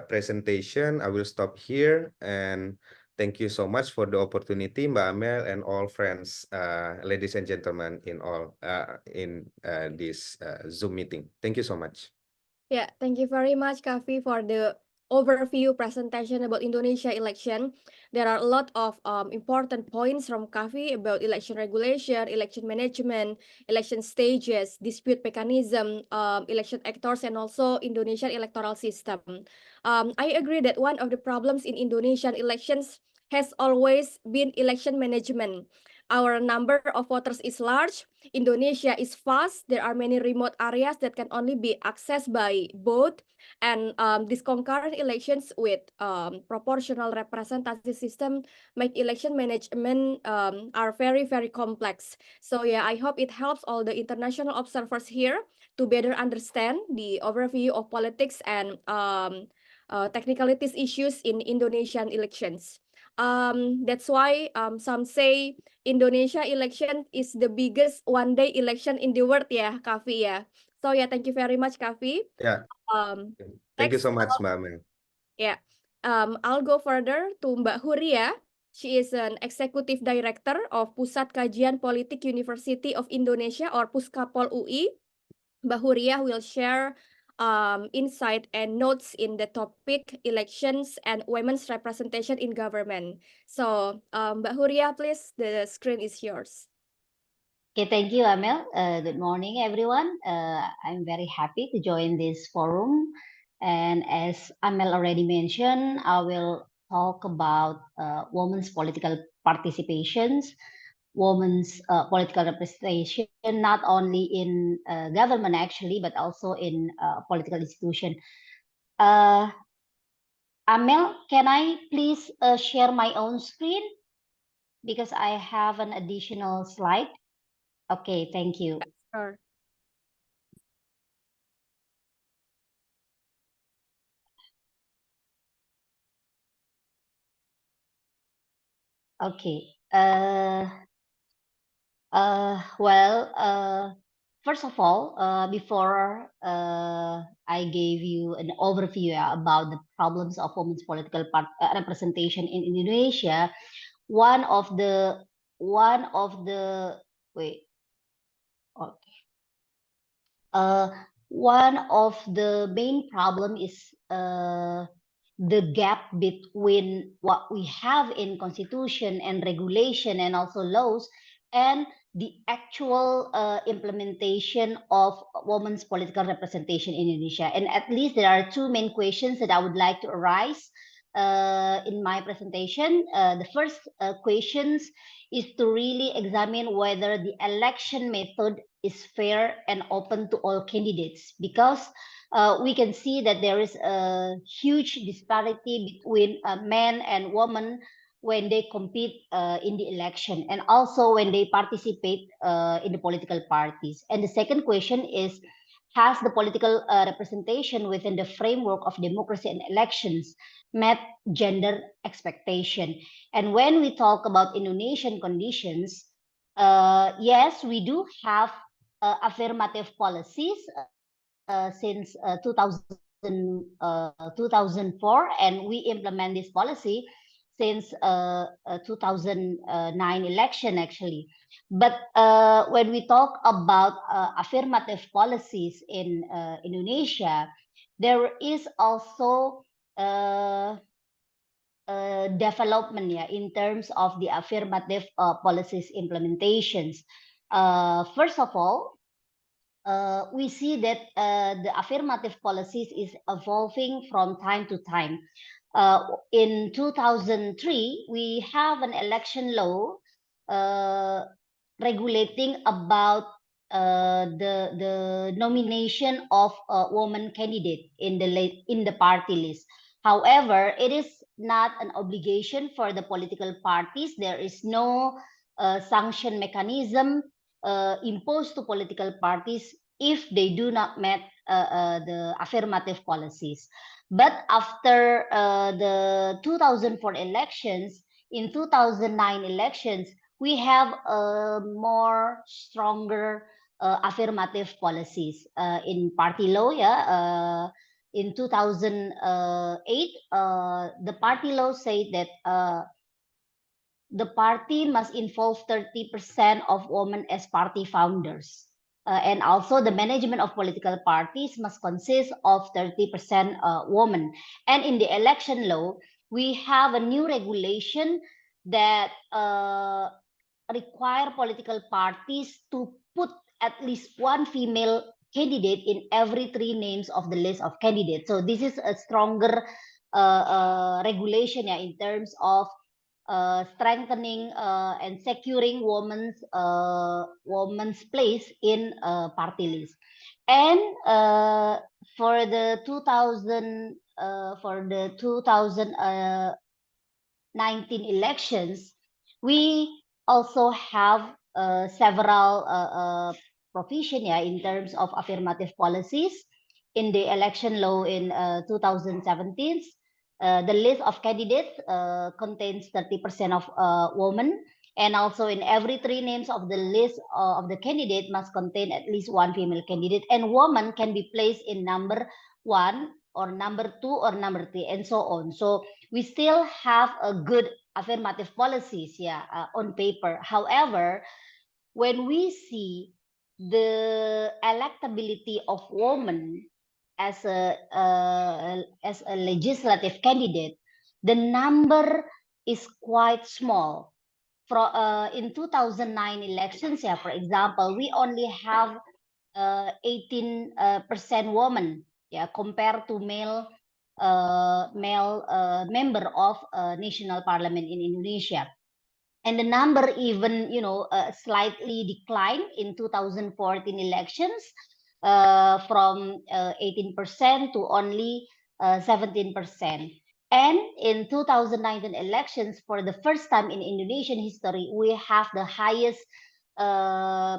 presentation. I will stop here, and thank you so much for the opportunity, Mbak Amel and all friends, ladies and gentlemen, in this Zoom meeting. Thank you so much. Yeah, thank you very much, Kavi, for the overview presentation about Indonesia election. There are a lot of important points from Kavi about election regulation, election management, election stages, dispute mechanism, election actors, and also Indonesian electoral system. I agree that one of the problems in Indonesian elections has always been election management. Our number of voters is large. Indonesia is vast. There are many remote areas that can only be accessed by boat. And these concurrent elections with proportional representative system make election management are very, very complex. So yeah, I hope it helps all the international observers here to better understand the overview of politics and technicalities issues in Indonesian elections. That's why some say Indonesia election is the biggest one-day election in the world ya, Kavi ya. So yeah, thank you very much, Kavi. Yeah. Thank you Next, so much, Mbak Amel. yeah, I'll go further to Mbak Huria. She is an executive director of Pusat Kajian Politik University of Indonesia or Puskapol UI. Mbak Huria will share insight and notes in the topic elections and women's representation in government. So, Mbak Huria, please, the screen is yours. Okay, thank you, Amel. Good morning, everyone. I'm very happy to join this forum. And as Amel already mentioned, I will talk about women's political participations, women's political representation, not only in government actually, but also in political institution. Amel, can I please share my own screen? Because I have an additional slide. Okay, thank you. Sure. Okay. Well, first of all, before I gave you an overview about the problems of women's political representation in Indonesia, one of the wait, okay. One of the main problem is the gap between what we have in constitution and regulation and also laws and the actual implementation of women's political representation in Indonesia. And at least there are two main questions that I would like to arise in my presentation. The first questions is to really examine whether the election method is fair and open to all candidates, because we can see that there is a huge disparity between men and women when they compete in the election and also when they participate in the political parties. And the second question is, has the political representation within the framework of democracy and elections met gender expectation? And when we talk about Indonesian conditions, yes, we do have affirmative policies since 2004, and we implement this policy since 2009 election actually. But when we talk about affirmative policies in Indonesia, there is also development in terms of the affirmative policies implementations. First of all, we see that the affirmative policies is evolving from time to time. In 2003, we have an election law regulating about the nomination of a woman candidate in the party list. However, it is not an obligation for the political parties. There is no sanction mechanism imposed to political parties if they do not meet the affirmative policies. But after the 2004 elections, in 2009 elections, we have more stronger affirmative policies in party law. In 2008, the party law said that the party must involve 30% of women as party founders. And also the management of political parties must consist of 30% women. And in the election law, we have a new regulation that require political parties to put at least one female candidate in every 3 names of the list of candidates. So this is a stronger regulation in terms of strengthening and securing women's place in party list. And for the 2019 elections, we also have several provision in terms of affirmative policies. In the election law in 2017, the list of candidates contains 30% of women, and also in every 3 names of the list of the candidate must contain at least 1 female candidate, and woman can be placed in number 1 or number 2 or number 3, and so on. So we still have a good affirmative policies on paper. However, when we see the electability of women as a legislative candidate, the number is quite small. In 2009 elections, for example, we only have 18% women, compared to male member of national parliament in Indonesia. And the number even, slightly declined in 2014 elections from 18% to only 17%. And in 2019 elections, for the first time in Indonesian history, we have the highest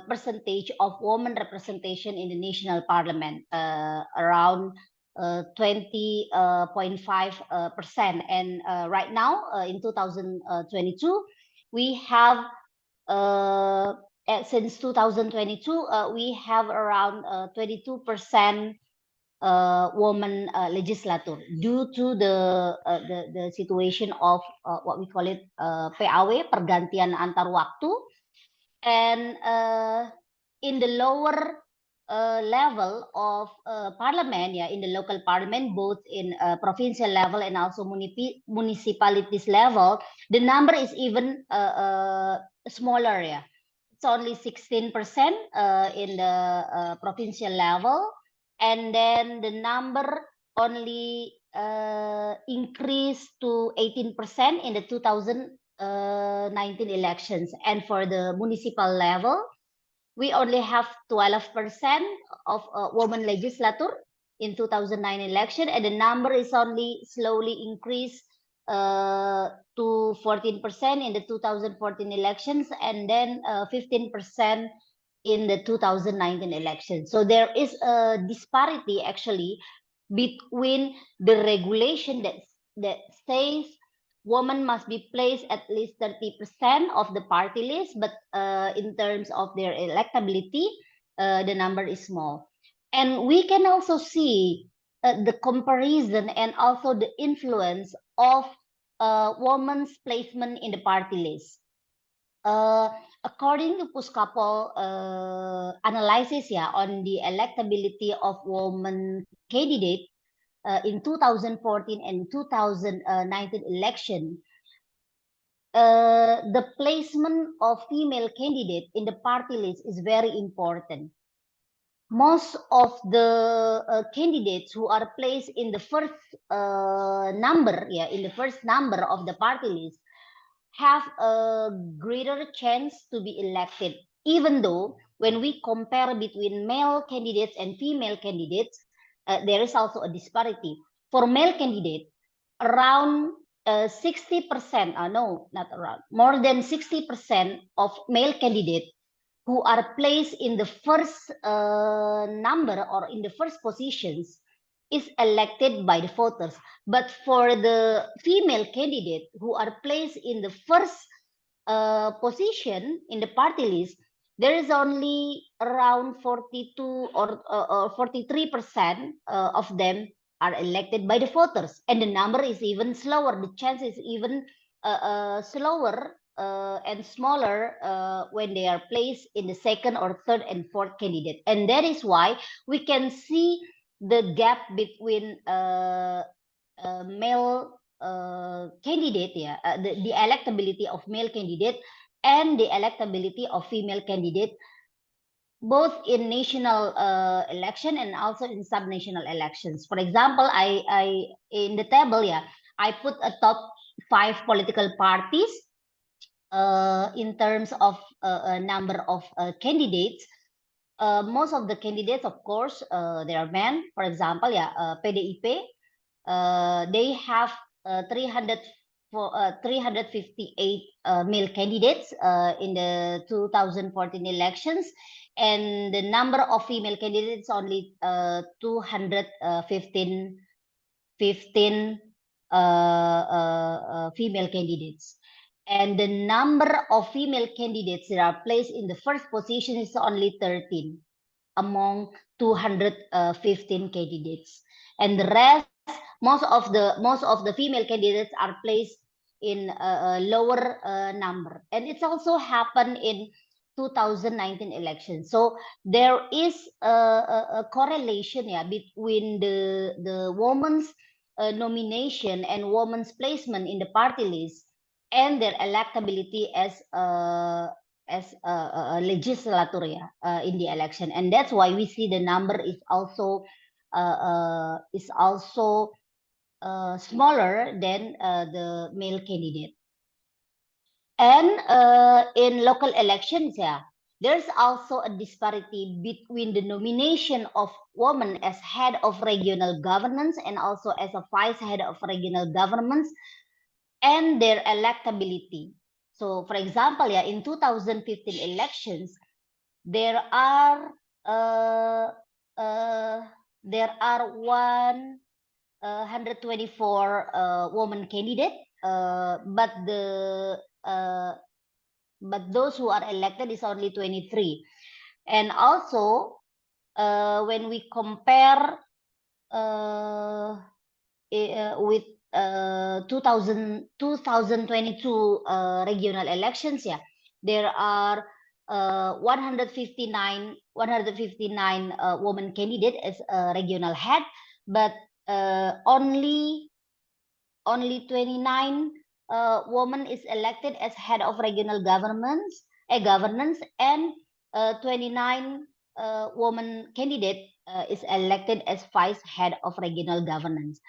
percentage of women representation in the national parliament, around 20.5%. And right now, in 2022, we have since 2022 we have around 22% woman legislator, due to the situation of what we call it PAW, pergantian antar waktu. And in the lower level of parliament, in the local parliament, both in provincial level and also municipalities level, the number is even smaller. It's only 16% in the provincial level, and then the number only increased to 18% in the 2019 elections. And for the municipal level, we only have 12% of women legislator in 2009 election, and the number is only slowly increased to 14% in the 2014 elections, and then 15% in the 2019 elections. So there is a disparity actually between the regulation that says women must be placed at least 30% of the party list, but in terms of their electability, the number is small. And we can also see the comparison and also the influence of women's placement in the party list. According to Puskapol analysis on the electability of women candidate in 2014 and 2019 election, the placement of female candidate in the party list is very important. Most of the candidates who are placed in the first number, in the first number of the party list, have a greater chance to be elected, even though when we compare between male candidates and female candidates, there is also a disparity. For male candidate, around 60%, no, not around, more than 60% of male candidates who are placed in the first number or in the first positions is elected by the voters. But for the female candidate who are placed in the first position in the party list, there is only around 42 or 43% of them are elected by the voters, and the number is even slower. The chance is even slower and smaller when they are placed in the second or third and fourth candidate. And that is why we can see the gap between male candidate, the electability of male candidate and the electability of female candidate, both in national election and also in subnational elections. For example, I in the table, I put a top 5 political parties. In terms of a number of candidates, most of the candidates, of course, they are men. For example, PDIP, they have 358 male candidates in the 2014 elections, and the number of female candidates only 215 female candidates. And the number of female candidates that are placed in the first position is only 13 among 215 candidates. And the rest, most of the female candidates are placed in a lower number. And it's also happened in 2019 elections. So there is a correlation between the woman's nomination and woman's placement in the party list and their electability as a legislator in the election. And that's why we see the number is also smaller than the male candidate. And in local elections, there's also a disparity between the nomination of women as head of regional governance and also as a vice head of regional governments and their electability. So, for example, in 2015 elections, there are 124 woman candidate, but those who are elected is only 23. And also, when we compare with 2022 regional elections, there are 159 woman candidate as a regional head, but only 29 woman is elected as head of regional governance, and 29 woman candidate is elected as vice head of regional governance.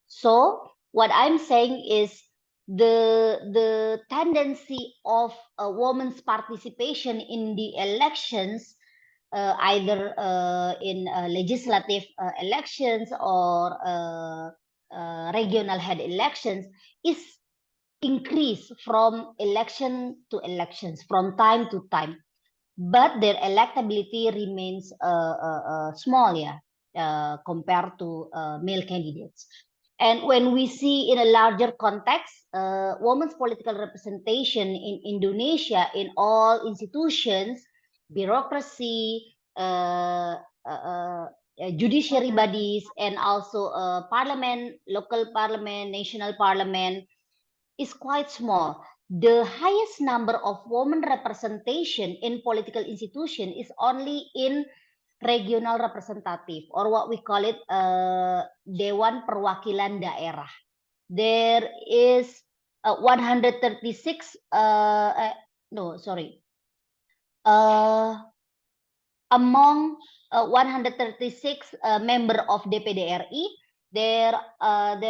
So what I'm saying is the tendency of a woman's participation in the elections, either in legislative elections or regional head elections, is increased from election to elections, from time to time, but their electability remains small, compared to male candidates. And when we see in a larger context, women's political representation in Indonesia in all institutions, bureaucracy, judiciary bodies, and also parliament, local parliament, national parliament, is quite small. The highest number of women representation in political institution is only in regional representative, or what we call it Dewan Perwakilan Daerah. There is 136 among 136 member of DPD RI, there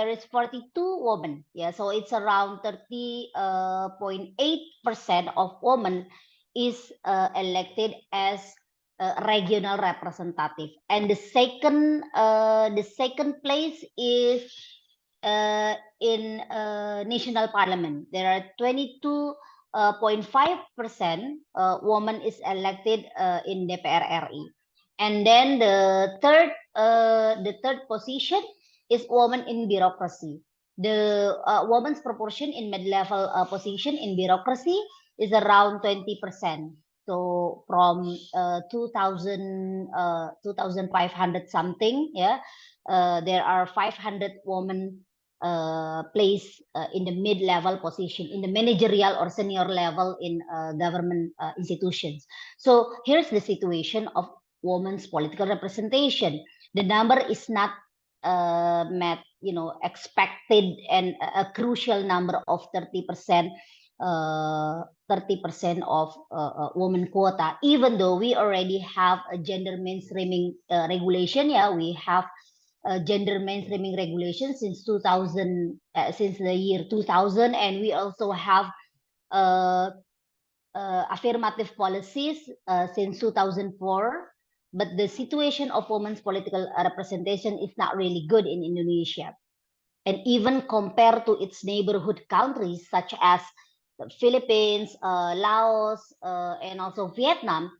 is 42 women. So it's around 30.8% of women is elected as regional representative, and the second place is in national parliament. There are 22.5% woman is elected in DPR RI, and then the third position is woman in bureaucracy. The woman's proportion in mid-level position in bureaucracy is around 20%. So from 2,500 something, there are 500 women placed in the mid-level position, in the managerial or senior level in government institutions. So here's the situation of women's political representation. The number is not met, expected, and a crucial number of 30%. 30% of women quota, even though we already have a gender mainstreaming regulation. We have gender mainstreaming regulations since 2000, since the year 2000, and we also have affirmative policies since 2004. But the situation of women's political representation is not really good in Indonesia. And even compared to its neighborhood countries such as the Philippines, Laos, and also Vietnam,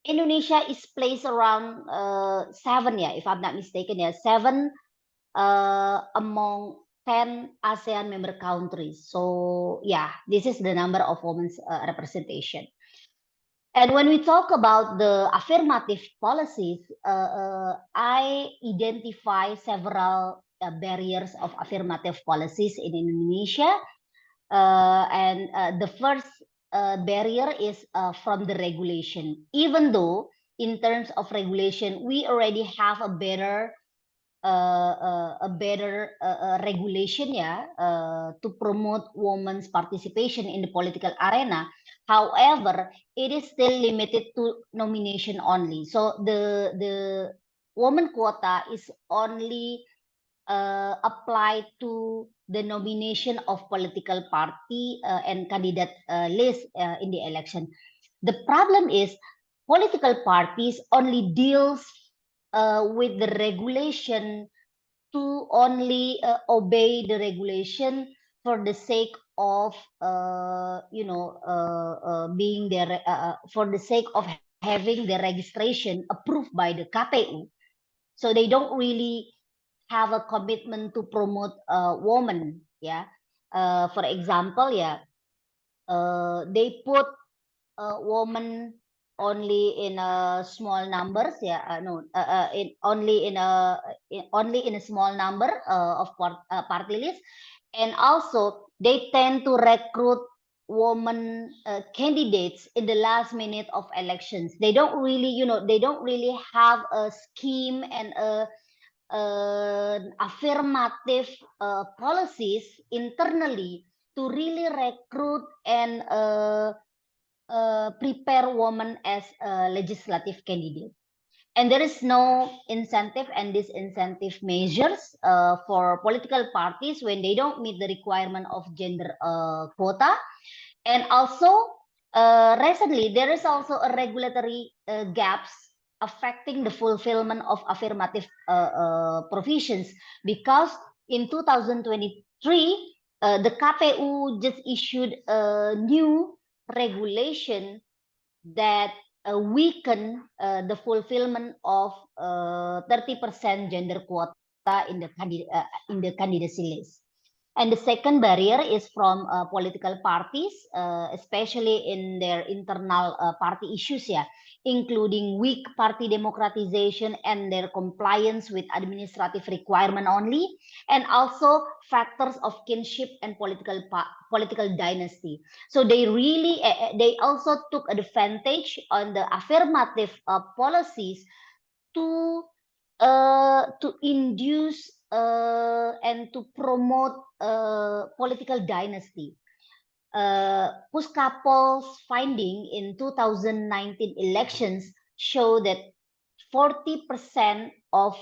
Indonesia is placed around 7, if I'm not mistaken, 7 among 10 ASEAN member countries. So yeah, this is the number of women's representation. And when we talk about the affirmative policies, I identify several barriers of affirmative policies in Indonesia. And the first barrier is from the regulation. Even though in terms of regulation, we already have a better regulation to promote women's participation in the political arena. However, it is still limited to nomination only. So the woman quota is only applied to the nomination of political party and candidate list in the election. The problem is political parties only deals with the regulation to only obey the regulation for the sake of being there, for the sake of having the registration approved by the KPU. So they don't really have a commitment to promote women. For example, they put women only in small numbers, only in a small number of party lists. And also they tend to recruit woman candidates in the last minute of elections. They don't really have a scheme and affirmative policies internally to really recruit and prepare women as a legislative candidate. And there is no incentive and disincentive measures for political parties when they don't meet the requirement of gender quota. And also, recently, there is also a regulatory gaps affecting the fulfillment of affirmative provisions, because in 2023, the KPU just issued a new regulation that weaken the fulfillment of 30% gender quota in the candidacy list. And the second barrier is from political parties, especially in their internal party issues, including weak party democratization and their compliance with administrative requirement only, and also factors of kinship and political dynasty. So they really, they also took advantage on the affirmative policies to induce and to promote political dynasty. Puskapol's finding in 2019 elections show that 40% of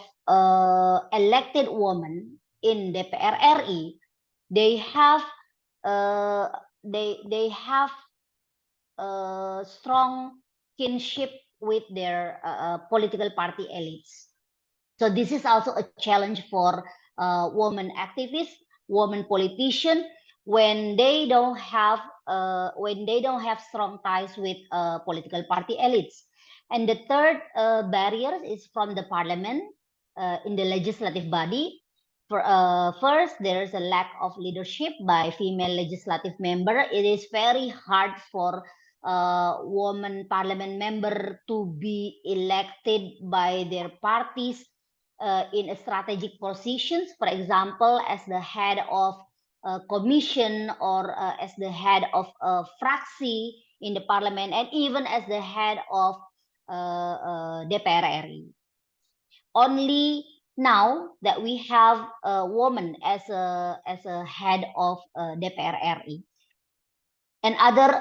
elected women in DPR RI, they have strong kinship with their political party elites. So this is also a challenge for women activists, women politicians, when they don't have strong ties with political party elites. And the third barrier is from the parliament in the legislative body. First, there is a lack of leadership by female legislative member. It is very hard for woman parliament member to be elected by their parties in strategic positions, for example, as the head of a commission or as the head of a fraksi in the parliament, and even as the head of DPR RI. Only now that we have a woman as a head of DPR RI. And other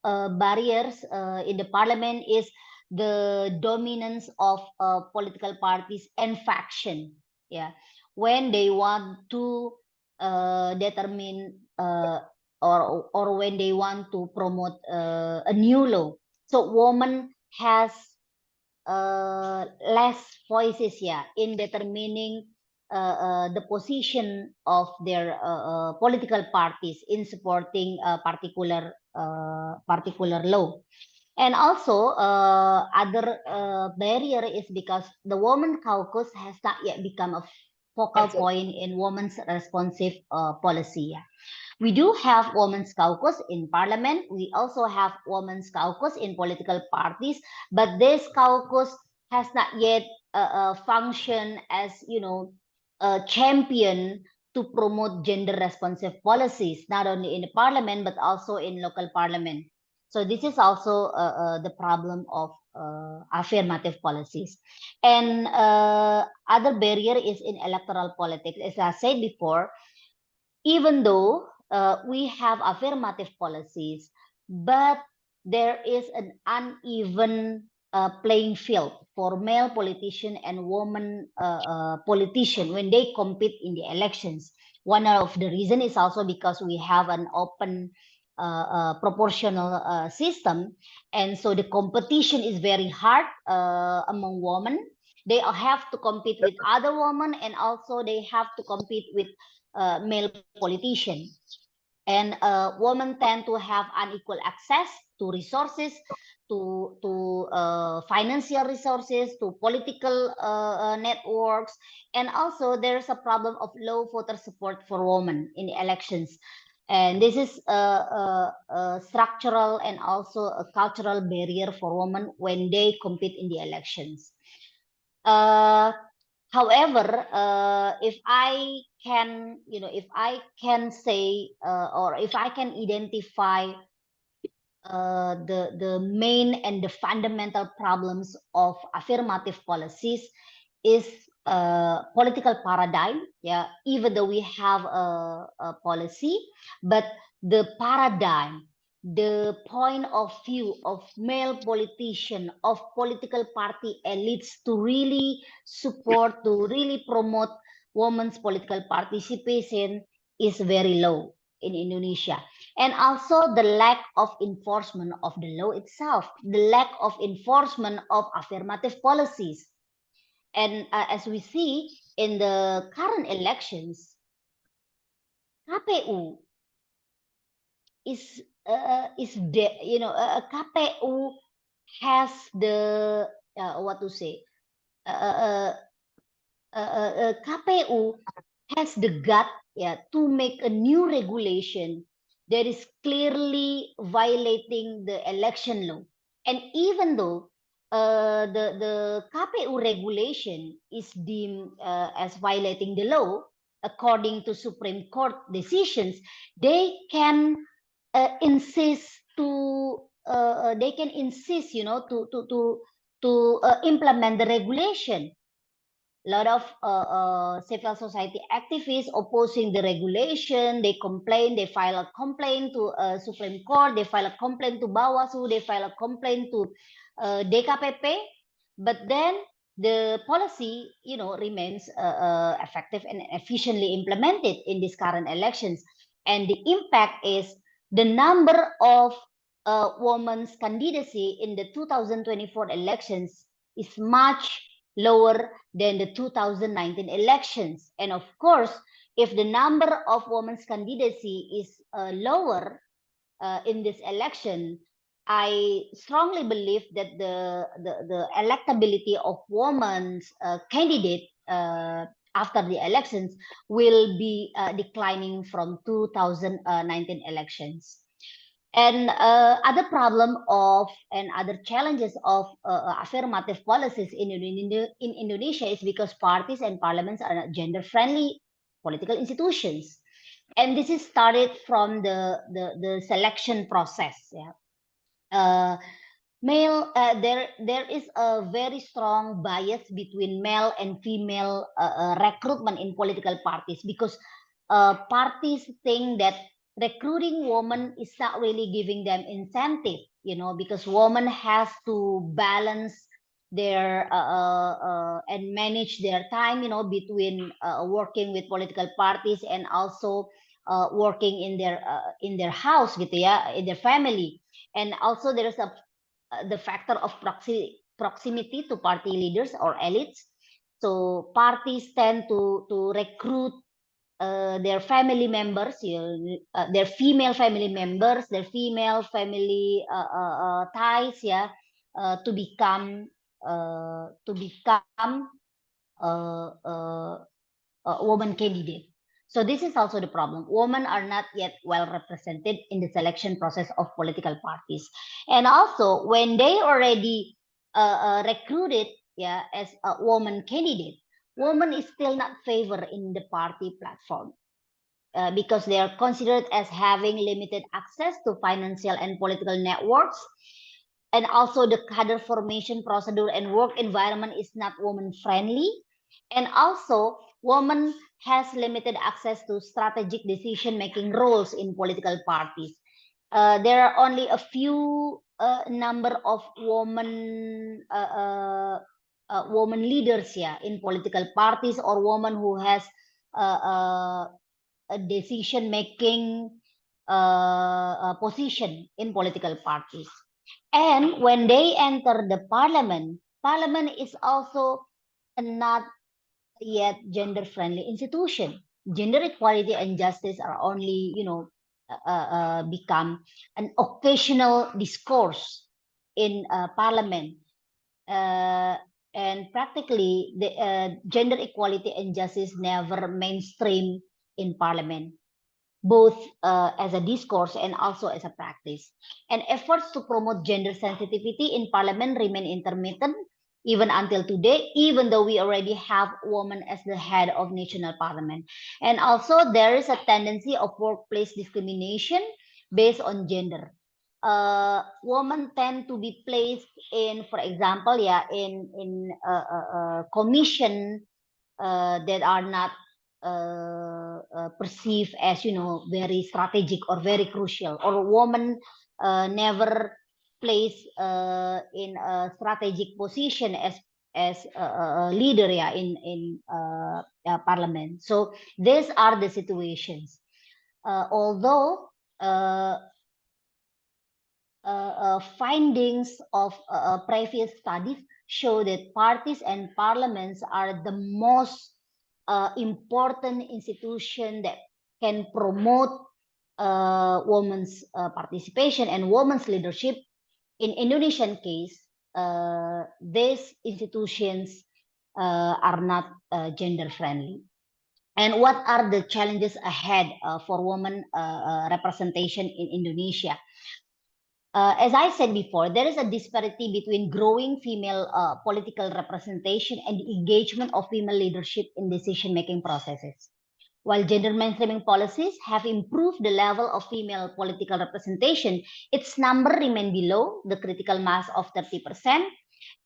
barriers in the parliament is the dominance of political parties and faction. Yeah, when they want to determine or when they want to promote a new law. So woman has less voices, yeah, in determining the position of their political parties in supporting a particular law. And also, other barrier is because the woman caucus has not yet become a focal point in women's responsive policy. Yeah. We do have women's caucus in parliament. We also have women's caucus in political parties, but this caucus has not yet functioned as, a champion to promote gender responsive policies, not only in the parliament, but also in local parliament. So this is also the problem of affirmative policies. And other barrier is in electoral politics. As I said before, even though we have affirmative policies, but there is an uneven playing field for male politician and woman politician when they compete in the elections. One of the reason is also because we have an open proportional system, and so the competition is very hard among women. They have to compete with other women, and also they have to compete with male politician. And women tend to have unequal access to resources, to financial resources, to political networks, and also there's a problem of low voter support for women in elections. And this is a structural and also a cultural barrier for women when they compete in the elections. However, if I can, if I can say, or if I can identify the main and the fundamental problems of affirmative policies is political paradigm. Yeah, even though we have a policy, but the paradigm, the point of view of male politician, of political party elites to really support, to really promote women's political participation is very low in Indonesia. And also the lack of enforcement of the law itself, the lack of enforcement of affirmative policies. And as we see in the current elections, KPU is KPU has the what to say KPU has the gut, to make a new regulation that is clearly violating the election law. And even though the KPU regulation is deemed as violating the law, according to Supreme Court decisions, they can insist to implement the regulation. A lot of civil society activists opposing the regulation. They complain, they file a complaint to Supreme Court, they file a complaint to Bawaslu, they file a complaint to DKPP. But then the policy, remains effective and efficiently implemented in these current elections. And the impact is the number of women's candidacy in the 2024 elections is much lower than the 2019 elections. And of course, if the number of women's candidacy is lower in this election, I strongly believe that the electability of women's candidate after the elections will be declining from 2019 elections. And other problem of and other challenges of affirmative policies in Indonesia is because parties and parliaments are not gender-friendly political institutions, and this is started from the selection process. Yeah, there is a very strong bias between male and female recruitment in political parties because parties think that recruiting women is not really giving them incentive, because women has to balance their and manage their time, between working with political parties and also working in their house gitu ya, in their family. And also there is the factor of proximity to party leaders or elites. So parties tend to recruit their family members, their female family members, their female family ties, to become a woman candidate. So this is also the problem. Women are not yet well represented in the selection process of political parties. And also, when they already recruited, as a woman candidate, woman is still not favored in the party platform. Because they are considered as having limited access to financial and political networks. And also the cadre formation procedure and work environment is not woman friendly. And also woman has limited access to strategic decision-making roles in political parties. There are only a few number of woman leaders in political parties, or woman who has a decision-making position in political parties. And when they enter the parliament is also not yet gender-friendly institution. Gender equality and justice are only, become an occasional discourse in parliament. And practically, the gender equality and justice never mainstream in parliament, both as a discourse and also as a practice. And efforts to promote gender sensitivity in parliament remain intermittent even until today, even though we already have women as the head of national parliament. And also there is a tendency of workplace discrimination based on gender. Women tend to be placed in, for example, in commission that are not perceived as very strategic or very crucial, or woman never placed in a strategic position as a leader in parliament. So these are the situations. Although findings of previous studies show that parties and parliaments are the most important institution that can promote women's participation and women's leadership. In Indonesian case, these institutions are not gender friendly. And what are the challenges ahead for women representation in Indonesia? As I said before, there is a disparity between growing female political representation and the engagement of female leadership in decision-making processes. While gender mainstreaming policies have improved the level of female political representation, its number remains below the critical mass of 30%.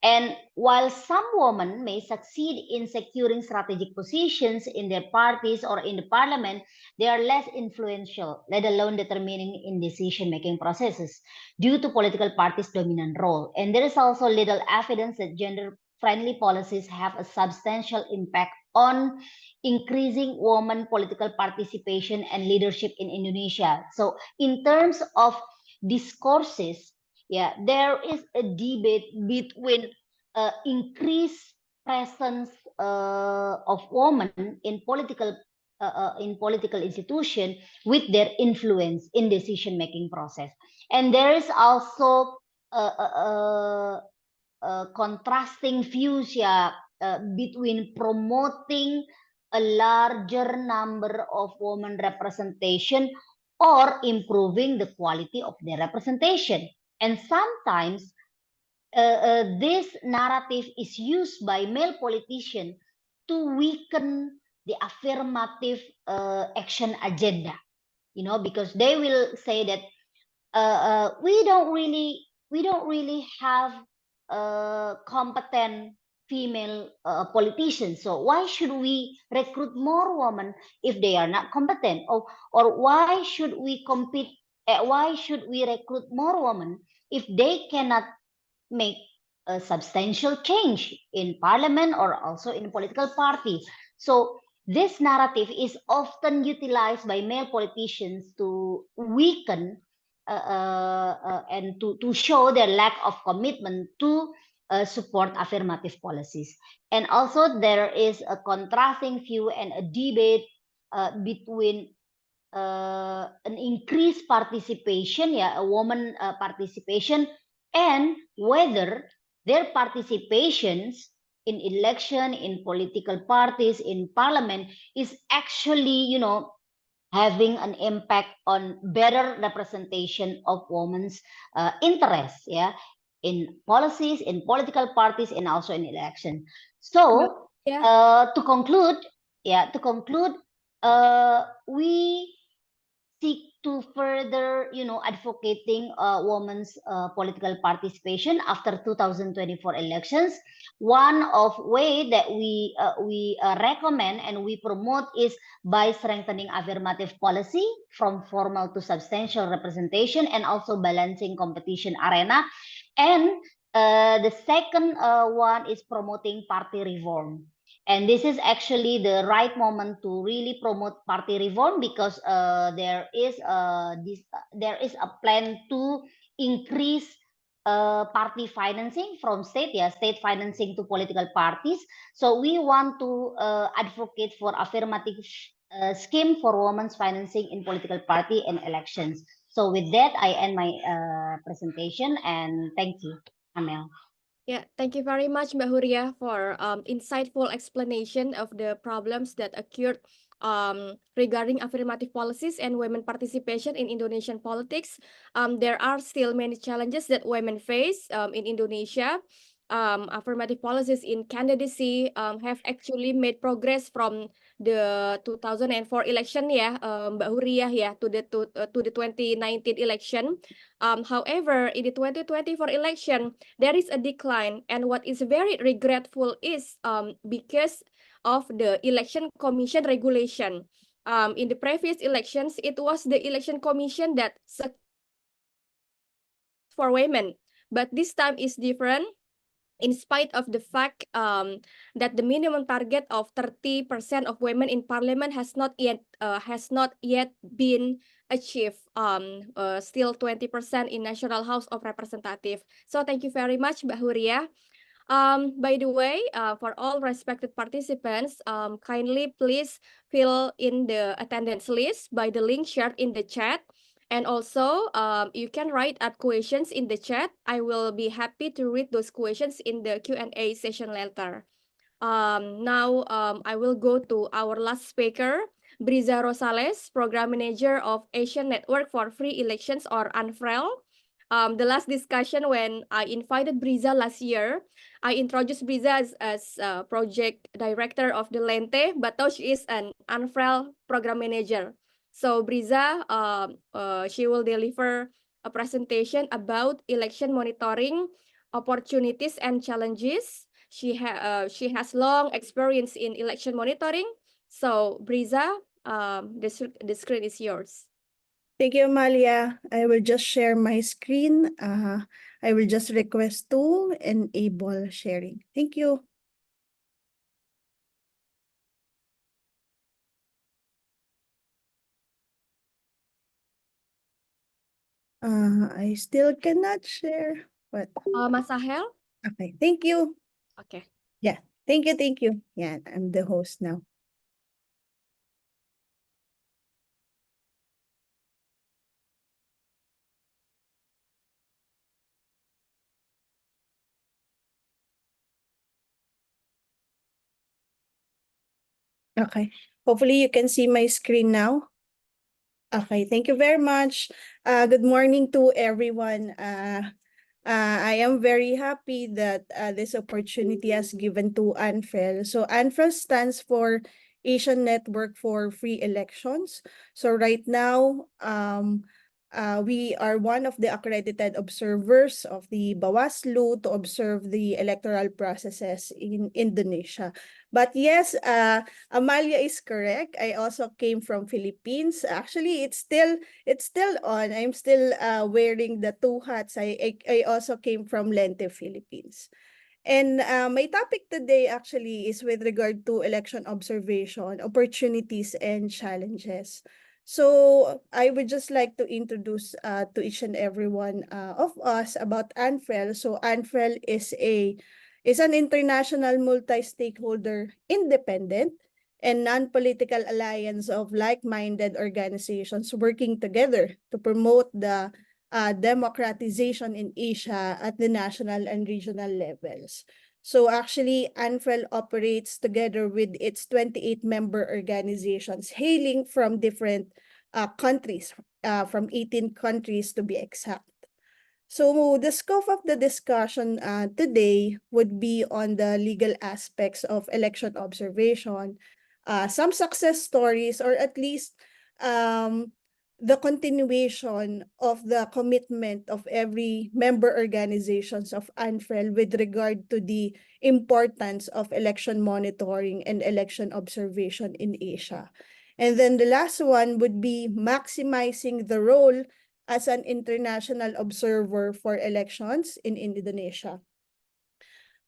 And while some women may succeed in securing strategic positions in their parties or in the parliament, they are less influential, let alone determining in decision-making processes due to political parties' dominant role. And there is also little evidence that gender-friendly policies have a substantial impact on increasing women political participation and leadership in Indonesia. So in terms of discourses, there is a debate between increased presence of women in political institution with their influence in decision-making process. And there is also contrasting views between promoting a larger number of women representation or improving the quality of their representation. And sometimes this narrative is used by male politicians to weaken the affirmative action agenda, because they will say that we don't really have competent female politicians. So why should we recruit more women if they are not competent? Or why should we compete? Why should we recruit more women if they cannot make a substantial change in parliament or also in political parties? So this narrative is often utilized by male politicians to weaken and to show their lack of commitment to support affirmative policies. And also there is a contrasting view and a debate between an increased participation, a woman participation, and whether their participations in election, in political parties, in parliament is actually, having an impact on better representation of women's interests, in policies, in political parties, and also in election. So, to conclude, we seek to further, advocating women's political participation after 2024 elections. One of way that we recommend and we promote is by strengthening affirmative policy from formal to substantial representation and also balancing competition arena. And the second one is promoting party reform. And this is actually the right moment to really promote party reform because there is a plan to increase party financing from state financing to political parties. So we want to advocate for affirmative scheme for women's financing in political party and elections. So with that, I end my presentation and thank you, Amel. Yeah, thank you very much, Mbak Huria, for insightful explanation of the problems that occurred regarding affirmative policies and women participation in Indonesian politics. There are still many challenges that women face in Indonesia. Affirmative policies in candidacy have actually made progress from the 2004 election, Mbak Huria, to the 2019 election. However, in the 2024 election, there is a decline, and what is very regretful is because of the election commission regulation. In the previous elections, it was the election commission that for women, but this time is different. In spite of the fact that the minimum target of 30% of women in parliament has not yet been achieved, still 20% in National House of Representatives. So thank you very much, Mbak Huria. By the way, for all respected participants, kindly please fill in the attendance list by the link shared in the chat. And also, you can write up questions in the chat. I will be happy to read those questions in the Q&A session later. Now, I will go to our last speaker, Briza Rosales, Program Manager of Asian Network for Free Elections, or ANFREL. The last discussion when I invited Briza last year, I introduced Briza as Project Director of the Lente, but now she is an ANFREL Program Manager. So Briza, she will deliver a presentation about election monitoring, opportunities and challenges. She has long experience in election monitoring. So Briza, the screen is yours. Thank you, Amalia. I will just share my screen. I will just request to enable sharing. Thank you. I still cannot share, but Mas Sahel? okay, thank you. Okay. Yeah, thank you. Yeah, I'm the host now. Okay, hopefully you can see my screen now. Okay, thank you very much. Good morning to everyone. I am very happy that this opportunity has given to ANFREL. So ANFREL stands for Asian Network for Free Elections. So right now, we are one of the accredited observers of the Bawaslu to observe the electoral processes in Indonesia. But yes, Amalia is correct. I also came from Philippines. Actually, it's still on. I'm still wearing the two hats. I also came from Leyte, Philippines. And my topic today actually is with regard to election observation, opportunities and challenges. So I would just like to introduce to each and every one of us about ANFREL. So ANFREL is an international multi-stakeholder, independent and non-political alliance of like-minded organizations working together to promote the democratization in Asia at the national and regional levels. So actually, ANFREL operates together with its 28 member organizations hailing from different countries, from 18 countries to be exact. So the scope of the discussion today would be on the legal aspects of election observation, some success stories, or at least the continuation of the commitment of every member organizations of ANFREL with regard to the importance of election monitoring and election observation in Asia. And then the last one would be maximizing the role as an international observer for elections in Indonesia.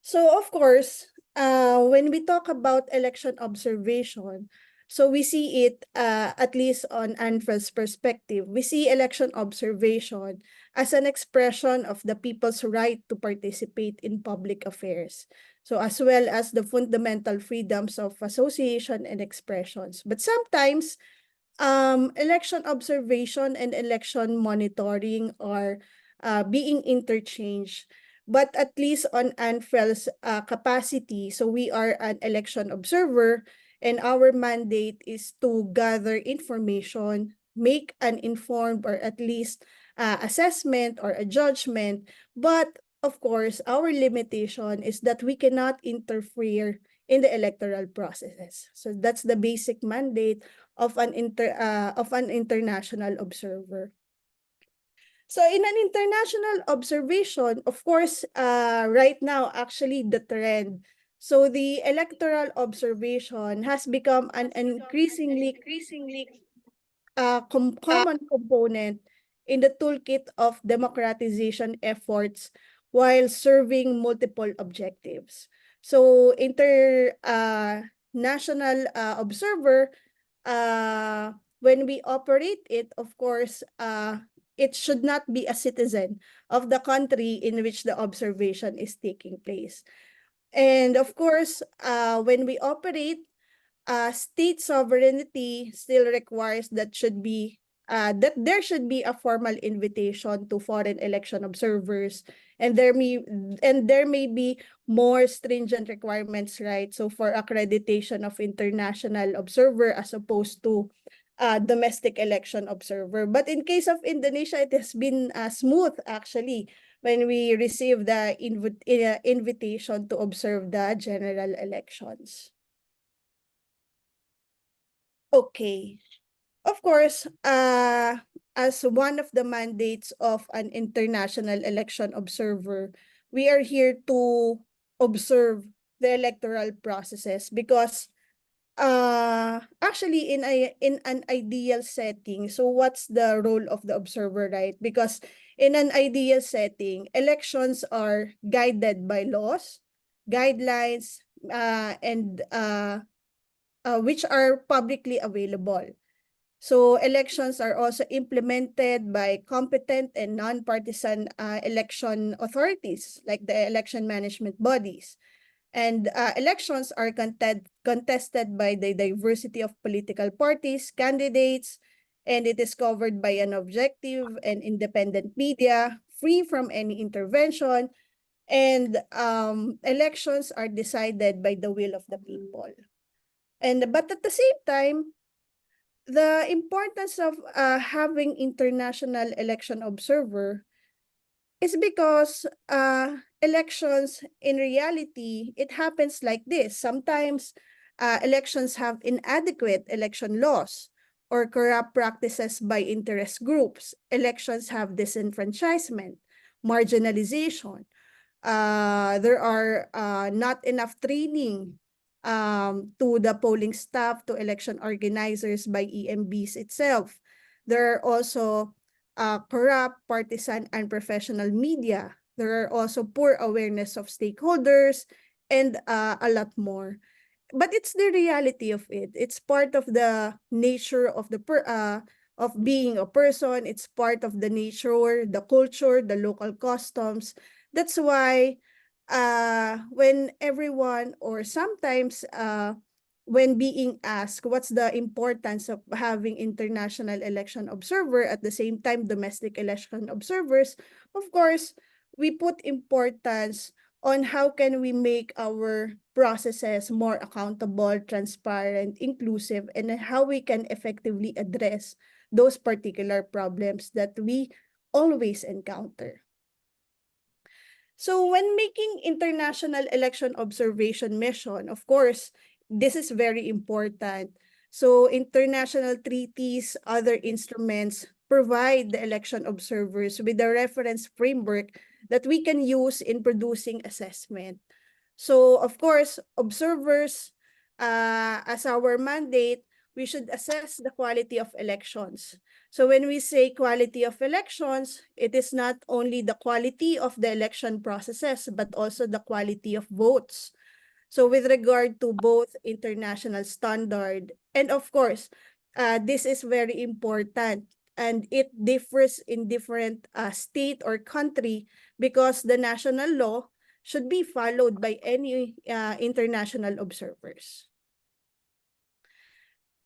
So of course, when we talk about election observation, so we see it, at least on ANFREL's perspective, we see election observation as an expression of the people's right to participate in public affairs. So as well as the fundamental freedoms of association and expressions. But sometimes, election observation and election monitoring are being interchanged. But at least on ANFREL's capacity, so we are an election observer, and our mandate is to gather information, make an informed or at least assessment or a judgment. But of course, our limitation is that we cannot interfere in the electoral processes. So that's the basic mandate of an international observer. So in an international observation, of course, right now, actually the trend. So the electoral observation has become an increasingly common component in the toolkit of democratization efforts while serving multiple objectives. So national observer, when we operate it, of course, it should not be a citizen of the country in which the observation is taking place. And of course, when we operate, state sovereignty still requires that there should be a formal invitation to foreign election observers, and there may be more stringent requirements, right? So for accreditation of international observer as opposed to domestic election observer. But in case of Indonesia, it has been smooth actually when we receive the invitation to observe the general elections. Okay. Of course, as one of the mandates of an international election observer, we are here to observe the electoral processes because actually in an ideal setting, so what's the role of the observer, right? Because in an ideal setting, elections are guided by laws, guidelines, and which are publicly available. So elections are also implemented by competent and non-partisan election authorities like the election management bodies. And elections are contested by the diversity of political parties, candidates, and it is covered by an objective and independent media, free from any intervention, and elections are decided by the will of the people. But at the same time, the importance of having international election observer is because elections, in reality, it happens like this. Sometimes elections have inadequate election laws, or corrupt practices by interest groups. Elections have disenfranchisement, marginalization. There are not enough training to the polling staff, to election organizers by EMBs itself. There are also corrupt, partisan, and professional media. There are also poor awareness of stakeholders and a lot more. But it's the reality of it. It's part of the nature of the of being a person. It's part of the nature, the culture, the local customs. That's why when everyone, or sometimes when being asked what's the importance of having international election observer, at the same time domestic election observers, of course, we put importance on how can we make our processes more accountable, transparent, inclusive, and how we can effectively address those particular problems that we always encounter. So when making international election observation mission, of course, this is very important. So international treaties, other instruments provide the election observers with a reference framework that we can use in producing assessment. So of course, observers, as our mandate, we should assess the quality of elections. So when we say quality of elections, it is not only the quality of the election processes, but also the quality of votes. So with regard to both international standard, and of course, this is very important, and it differs in different state or country, because the national law should be followed by any international observers.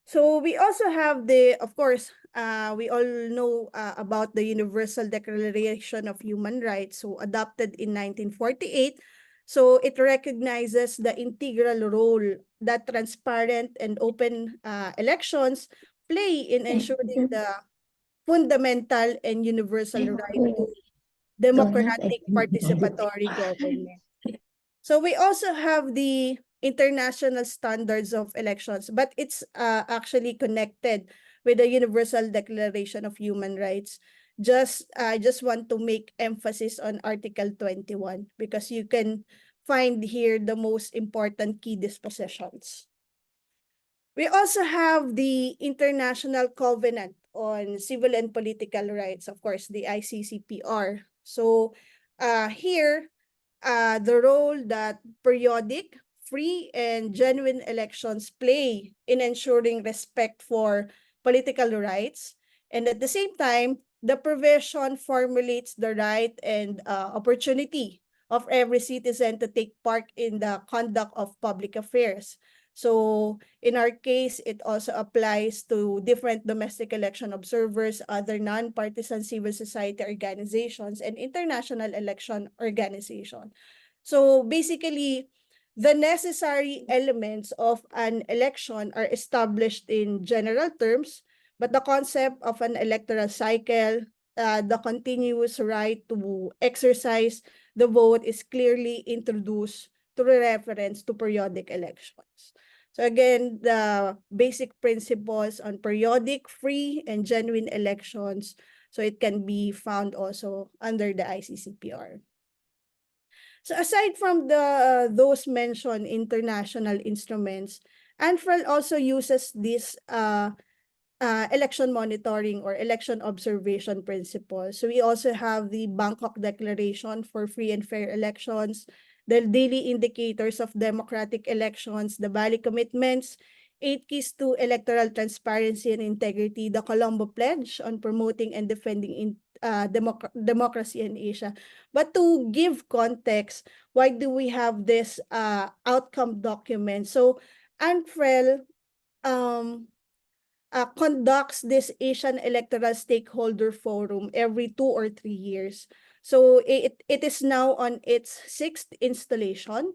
So we also have of course, we all know about the Universal Declaration of Human Rights, so adopted in 1948. So it recognizes the integral role that transparent and open elections play in ensuring the fundamental and universal right to democratic participatory government. So we also have the international standards of elections, but it's actually connected with the Universal Declaration of Human Rights. I just want to make emphasis on Article 21, because you can find here the most important key dispositions. We also have the International Covenant on Civil and Political Rights, of course, the ICCPR. So here, the role that periodic, free, and genuine elections play in ensuring respect for political rights. And at the same time, the provision formulates the right and opportunity of every citizen to take part in the conduct of public affairs. So in our case, it also applies to different domestic election observers, other non-partisan civil society organizations, and international election organizations. So basically, the necessary elements of an election are established in general terms, but the concept of an electoral cycle, the continuous right to exercise the vote, is clearly introduced through reference to periodic elections. So again, the basic principles on periodic, free, and genuine elections, so it can be found also under the ICCPR. So aside from those mentioned international instruments, ANFREL also uses this election monitoring or election observation principles. So we also have the Bangkok Declaration for Free and Fair Elections, the daily indicators of democratic elections, the Bali Commitments, 8 keys to electoral transparency and integrity, the Colombo Pledge on promoting and defending democracy in Asia. But to give context, why do we have this outcome document? So ANFREL conducts this Asian Electoral Stakeholder Forum every 2 or 3 years. So it is now on its 6th installation.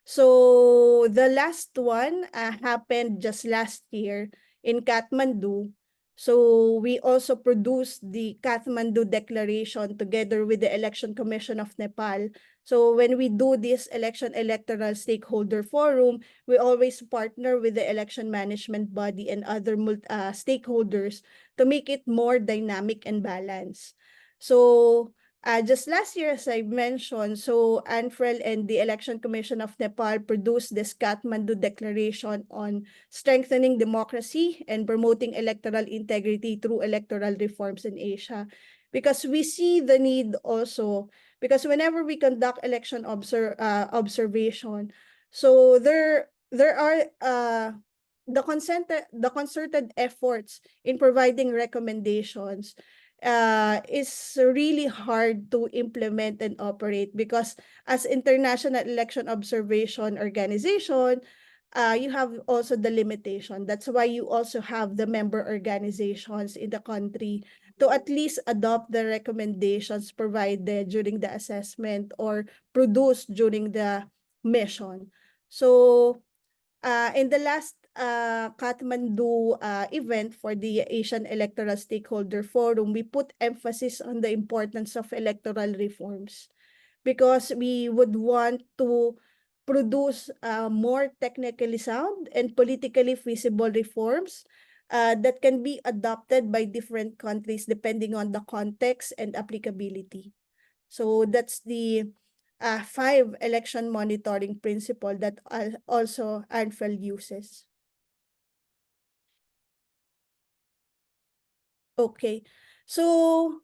So the last one happened just last year in Kathmandu. So we also produced the Kathmandu Declaration together with the Election Commission of Nepal. So when we do this election electoral stakeholder forum, we always partner with the election management body and other stakeholders to make it more dynamic and balanced. So just last year, as I mentioned, so ANFREL and the Election Commission of Nepal produced this Kathmandu Declaration on strengthening democracy and promoting electoral integrity through electoral reforms in Asia. Because we see the need also, because whenever we conduct election observation, so there are the concerted efforts in providing recommendations is really hard to implement and operate, because as international election observation organization, you have also the limitation. That's why you also have the member organizations in the country to at least adopt the recommendations provided during the assessment or produced during the mission. So in the last Kathmandu event for the Asian Electoral Stakeholder Forum, we put emphasis on the importance of electoral reforms, because we would want to produce more technically sound and politically feasible reforms that can be adopted by different countries depending on the context and applicability. So that's the 5 election monitoring principle that also ANFREL uses. Okay, so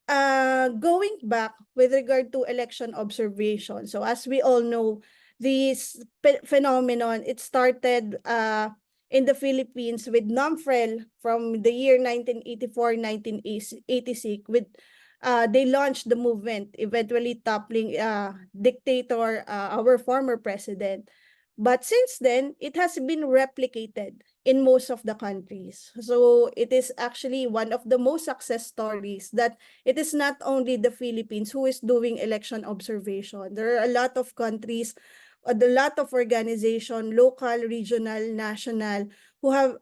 going back with regard to election observation, so as we all know, this phenomenon, it started in the Philippines with NAMFREL from the year 1984-1986 with they launched the movement, eventually toppling dictator, our former president. But since then, it has been replicated in most of the countries. So it is actually one of the most success stories that it is not only the Philippines who is doing election observation. There are a lot of countries, a lot of organizations, local, regional, national, who have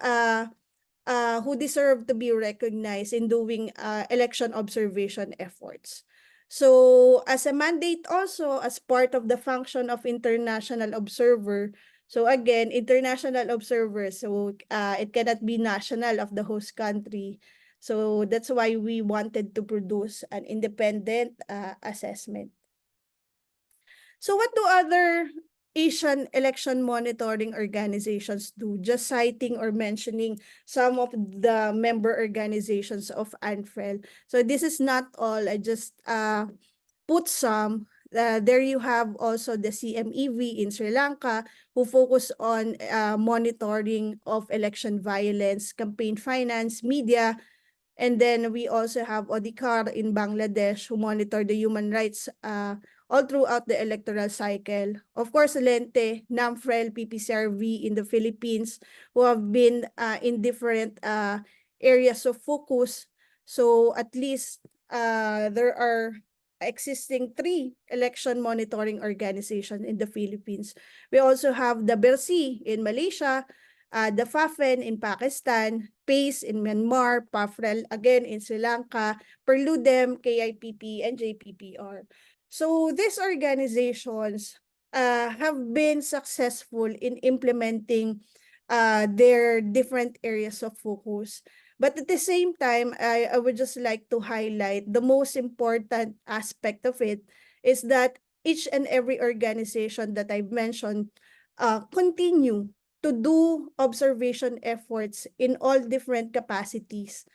who deserve to be recognized in doing election observation efforts. So as a mandate also, as part of the function of international observer, so again, international observers, so it cannot be national of the host country. So that's why we wanted to produce an independent assessment. So what do other Asian election monitoring organizations do? Just citing or mentioning some of the member organizations of ANFREL. So this is not all. I just put some. There you have also the CMEV in Sri Lanka, who focus on monitoring of election violence, campaign finance, media. And then we also have ODICAR in Bangladesh, who monitor the human rights all throughout the electoral cycle. Of course, Lente, NAMFREL, PPCRV in the Philippines, who have been in different areas of focus. So at least there are existing 3 election monitoring organizations in the Philippines. We also have the BERSI in Malaysia, the FAFEN in Pakistan, PACE in Myanmar, PAFREL again in Sri Lanka, PERLUDEM, KIPP, and JPPR. So these organizations have been successful in implementing their different areas of focus. But at the same time, I would just like to highlight the most important aspect of it is that each and every organization that I've mentioned continue to do observation efforts in all different capacities,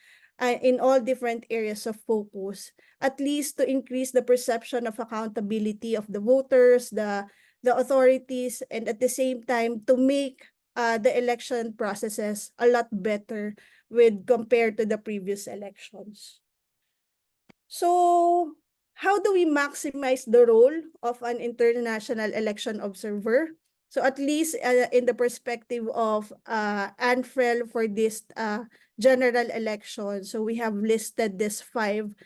in all different areas of focus, at least to increase the perception of accountability of the voters, the authorities, and at the same time to make the election processes a lot better with compared to the previous elections. So how do we maximize the role of an international election observer? So at least in the perspective of ANFREL for this general election, so we have listed this 5.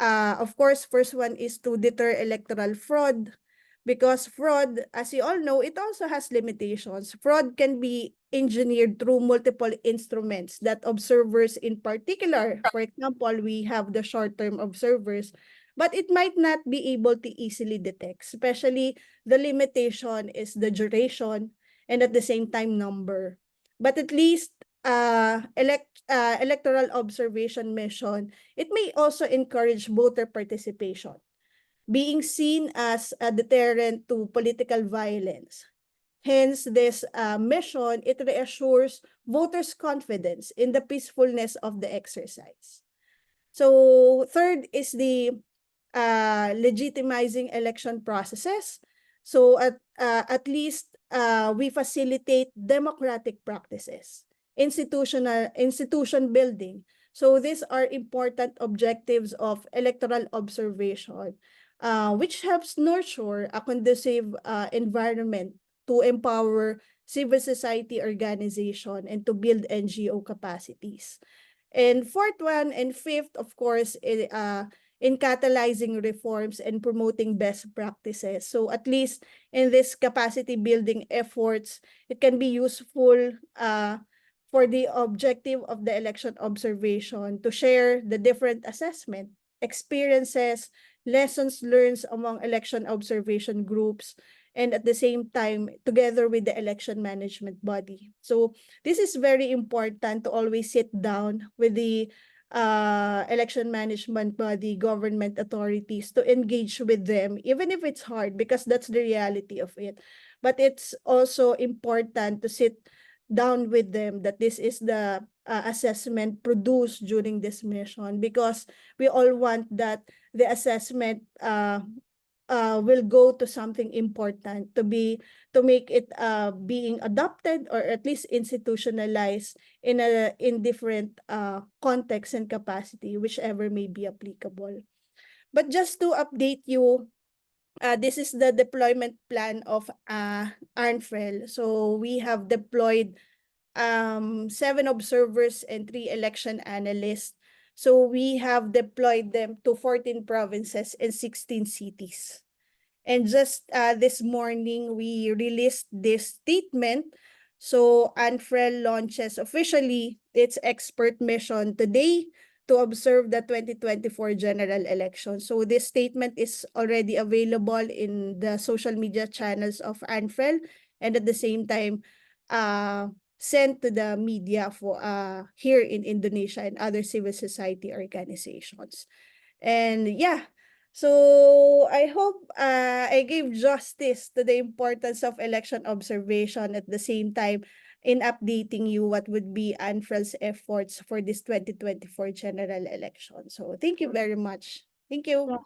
Of course, first one is to deter electoral fraud. because fraud, as you all know, it also has limitations. Fraud can be engineered through multiple instruments that observers in particular, for example, we have the short-term observers, but it might not be able to easily detect, especially the limitation is the duration and at the same time number. But at least electoral observation mission, it may also encourage voter participation, being seen as a deterrent to political violence. Hence, this mission, it reassures voters' confidence in the peacefulness of the exercise. So third is the legitimizing election processes. So at least we facilitate democratic practices, institution building. So these are important objectives of electoral observation, which helps nurture a conducive environment to empower civil society organization and to build NGO capacities. And fourth one and fifth, of course, in catalyzing reforms and promoting best practices. So at least in this capacity building efforts, it can be useful for the objective of the election observation to share the different assessment, experiences, lessons learned among election observation groups, and at the same time, together with the election management body. So this is very important to always sit down with the election management body, government authorities, to engage with them, even if it's hard, because that's the reality of it. But it's also important to sit down with them that this is the assessment produced during this mission, because we all want that the assessment will go to something important to make it being adopted or at least institutionalized in different contexts and capacity, whichever may be applicable. But just to update you, this is the deployment plan of ANFREL. So we have deployed 7 observers and 3 election analysts. So we have deployed them to 14 provinces and 16 cities. And just this morning, we released this statement. So ANFREL launches officially its expert mission today to observe the 2024 general election. So this statement is already available in the social media channels of ANFREL, and at the same time, sent to the media for here in Indonesia and other civil society organizations. And yeah, so I hope I gave justice to the importance of election observation, at the same time in updating you what would be ANFREL's efforts for this 2024 general election. So thank you very much. Thank you. Yeah.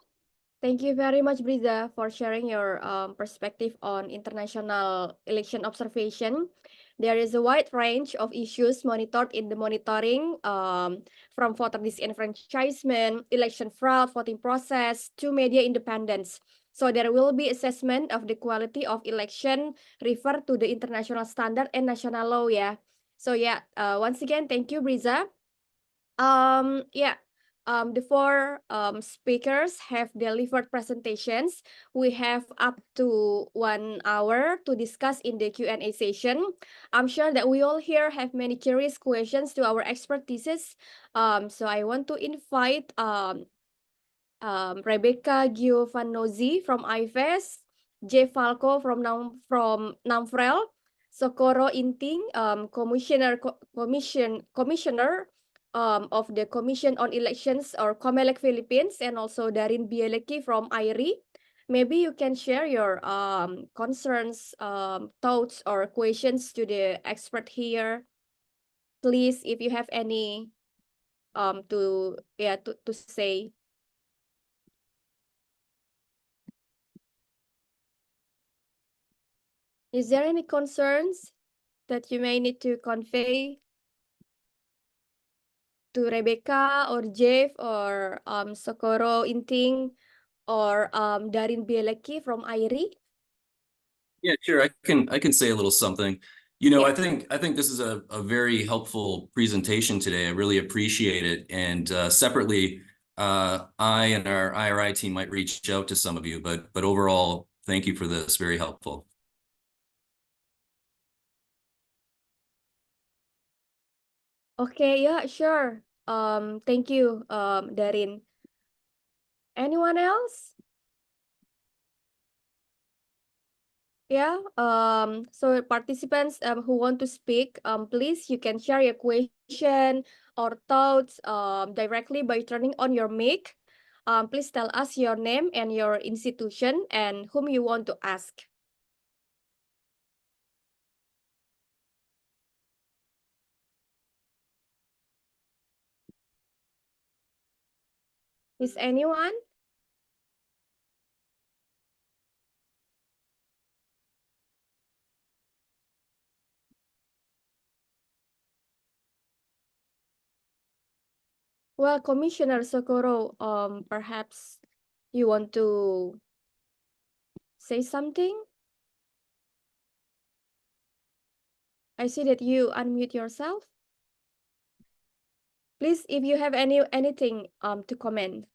Thank you very much, Briza, for sharing your perspective on international election observation. There is a wide range of issues monitored in the monitoring, from voter disenfranchisement, election fraud, voting process, to media independence. So there will be assessment of the quality of election refer to the international standard and national law, yeah. So yeah, once again, thank you, Briza. The 4 speakers have delivered presentations. We have up to 1 hour to discuss in the Q&A session. I'm sure that we all here have many curious questions to our expertises. So I want to invite Rebecca Giovanozzi from IFES, J. Falco from NAMFREL, Socorro Inting, commissioner of the Commission on Elections or COMELEC Philippines, and also Darin Bieleki from IRI. Maybe you can share your concerns, thoughts, or questions to the expert here. Please, if you have any to say. Is there any concerns that you may need to convey to Rebecca or Jeff or Socorro Inting or Darin Bieleki from IRI? Yeah, sure. I can say a little something. You know, Yeah. I think this is a very helpful presentation today. I really appreciate it. And separately, I and our IRI team might reach out to some of you, but overall, Thank you for this. Very helpful. Okay, yeah, sure. Thank you, Darin. Anyone else? Yeah, so participants who want to speak, please, you can share your question or thoughts directly by turning on your mic. Please tell us your name and your institution and whom you want to ask. Is anyone? Well, Commissioner Socorro, perhaps you want to say something? I see that you unmute yourself. Please, if you have anything to comment.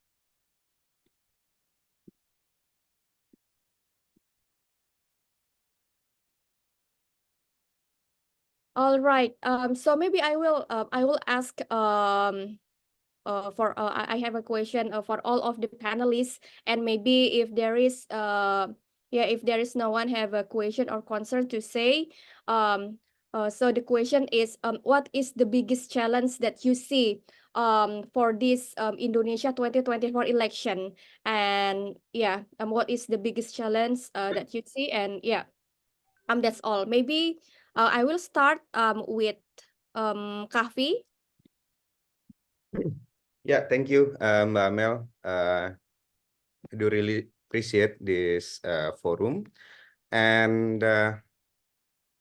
All right. So maybe I will ask I have a question for all of the panelists, and maybe if there is if there is no one have a question or concern to say, so the question is what is the biggest challenge that you see for this Indonesia 2024 election, and what is the biggest challenge that you see, and that's all. Maybe I will start with Kahvi. Yeah, thank you, Mbak Mel. I do really appreciate this forum. And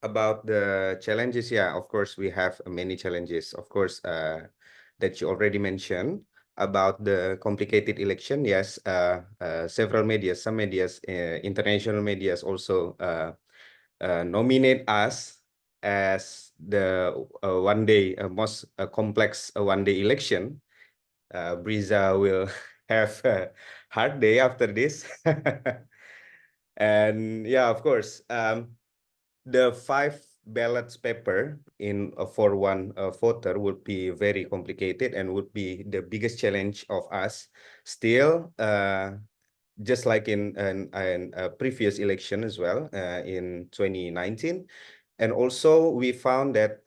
about the challenges, yeah, of course, we have many challenges, of course, that you already mentioned about the complicated election. Yes, several media, some medias, international medias also nominate us as the most complex one-day election. Brisa will have a hard day after this. And yeah, of course, the 5 ballots paper for one voter would be very complicated and would be the biggest challenge of us. Still, just like in a previous election as well, in 2019. And also we found that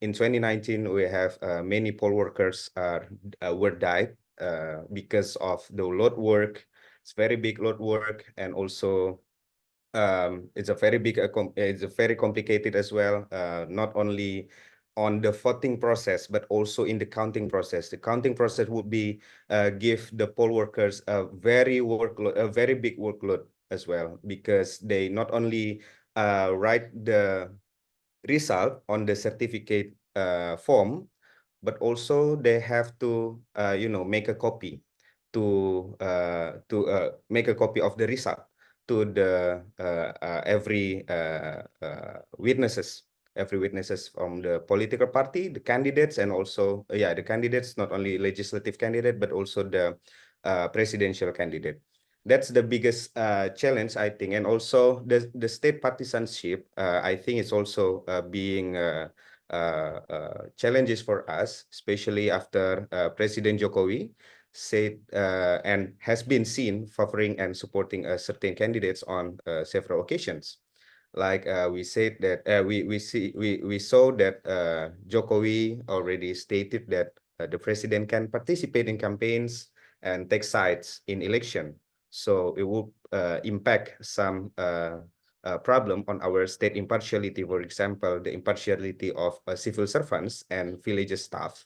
in 2019 we have many poll workers were died because of the load work. It's very big load work, and also it's a very big it's a very complicated as well, not only on the voting process but also in the counting process. The counting process would be give the poll workers a very big workload as well, because they not only write the result on the certificate form, but also they have to make a copy to make a copy of the result to the every witnesses from the political party, the candidates, and also the candidates, not only legislative candidate but also the presidential candidate. That's the biggest challenge, I think. And also the state partisanship, I think it's also being challenges for us, especially after President Jokowi said and has been seen favoring and supporting certain candidates on several occasions. Like we said that we saw that Jokowi already stated that the president can participate in campaigns and take sides in election. So it will impact some problem on our state impartiality. For example, the impartiality of civil servants and village staff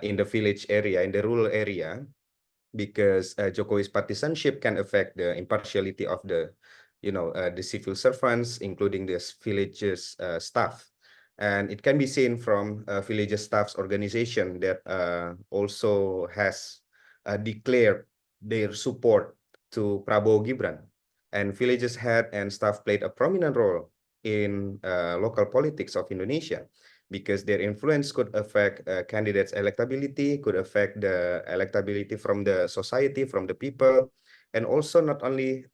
in the village area, in the rural area, because Jokowi's partisanship can affect the impartiality of the civil servants, including the villages staff. And it can be seen from village staff's organization that also has declared their support to Prabowo Gibran. And villages head and staff played a prominent role in local politics of Indonesia, because their influence could affect candidates' electability, could affect the electability from the society, from the people. and also not only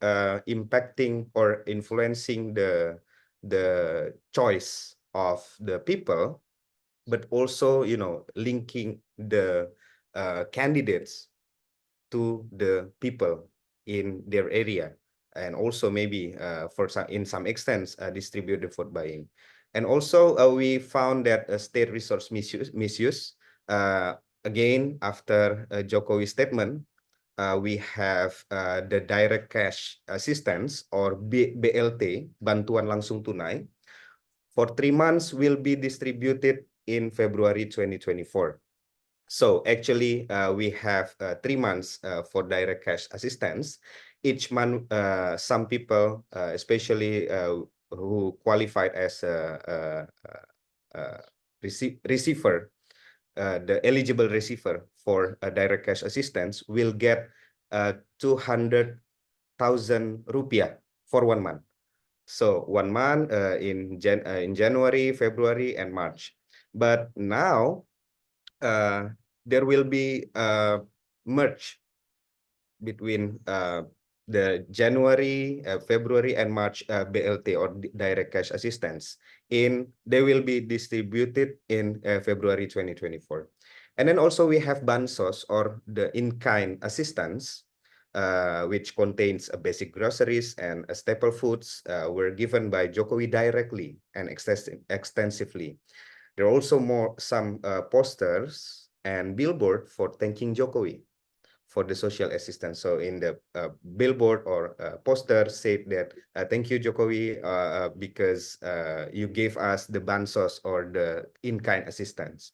impacting or influencing the choice of the people, but also, you know, linking the candidates to the people in their area, and also maybe for some, in some extent, distribute the vote buying. And also we found that state resource misuse again after Jokowi's statement. We have the direct cash assistance or BLT, bantuan langsung tunai, for 3 months will be distributed in February 2024. So actually, we have 3 months for direct cash assistance. Each month, some people, especially who qualified as a receiver, the eligible receiver for direct cash assistance will get 200,000 rupiah for 1 month. So 1 month in January, February, and March. But now there will be a merge between the January, February, and March BLT or direct cash assistance. They will be distributed in February 2024. And then also we have Bansos or the in-kind assistance, which contains basic groceries and staple foods were given by Jokowi directly and extensively. There are also some posters and billboard for thanking Jokowi for the social assistance. So in the billboard or poster said that thank you Jokowi because you gave us the bansos or the in-kind assistance.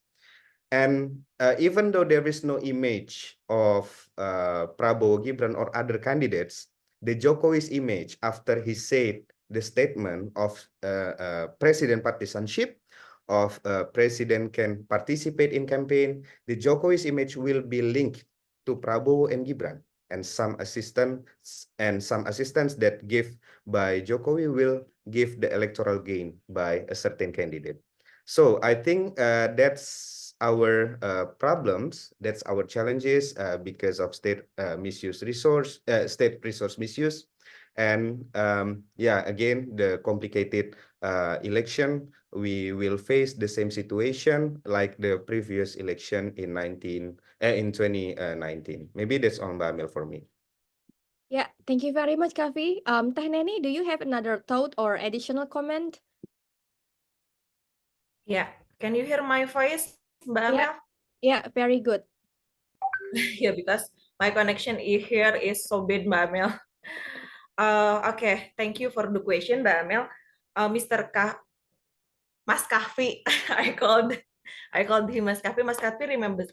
And even though there is no image of Prabowo Gibran or other candidates, the Jokowi's image after he said the statement of president partisanship, of president can participate in campaign, the Jokowi's image will be linked to Prabowo and Gibran, and some assistants that give by Jokowi will give the electoral gain by a certain candidate. So I think that's our problems, that's our challenges because of state resource misuse. And yeah, again, the complicated election, we will face the same situation like the previous election in 2019. Maybe that's all, Mbak Amel, for me. Yeah, thank you very much, Kavi. Teh Neni, do you have another thought or additional comment? Yeah, can you hear my voice, Mbak Amel? Yeah, very good. Yeah, because my connection here is so bad, Mbak Amel. Okay, thank you for the question, Mbak Amel. Mas Kavi, I called him Mas Kavi. Mas Kavi remember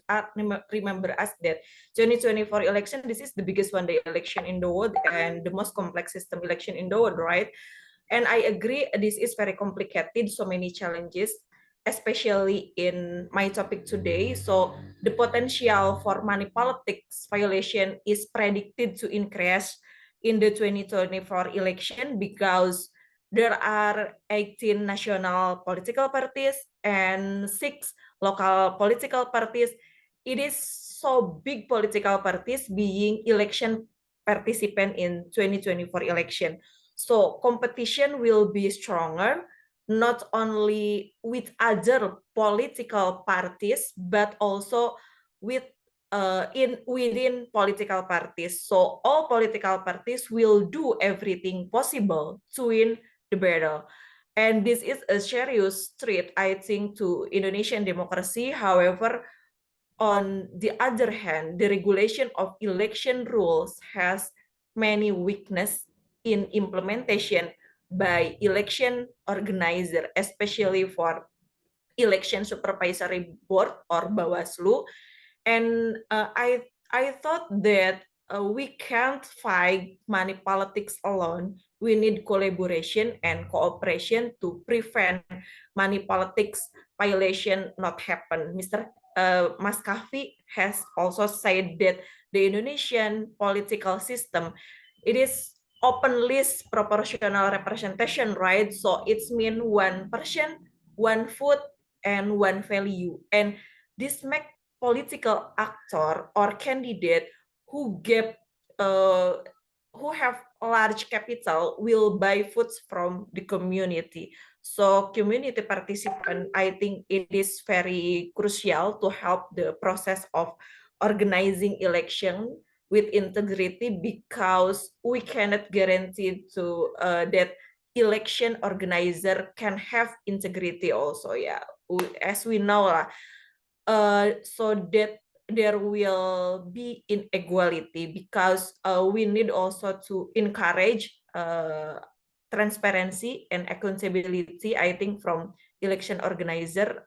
us that 2024 election, this is the biggest one-day election in the world and the most complex system election in the world, right? And I agree, this is very complicated, so many challenges, especially in my topic today. So the potential for money politics violation is predicted to increase in the 2024 election because there are 18 national political parties and 6 local political parties. It is so big political parties being election participant in 2024 election. So competition will be stronger, not only with other political parties, but also with within political parties. So all political parties will do everything possible to win the battle. And this is a serious threat, I think, to Indonesian democracy. However, on the other hand, the regulation of election rules has many weaknesses in implementation by election organizer, especially for election supervisory board or Bawaslu. And I thought that we can't fight money politics alone. We need collaboration and cooperation to prevent money politics violation not happen. Mas Kavi has also said that the Indonesian political system, it is open list proportional representation, right? So it's mean one person, one vote, and one value. And this make political actor or candidate who get who have large capital will buy foods from the community. So community participant, I think it is very crucial to help the process of organizing election with integrity, because we cannot guarantee to that election organizer can have integrity also. Yeah, as we know lah, so that there will be inequality, because we need also to encourage transparency and accountability, I think, from election organizer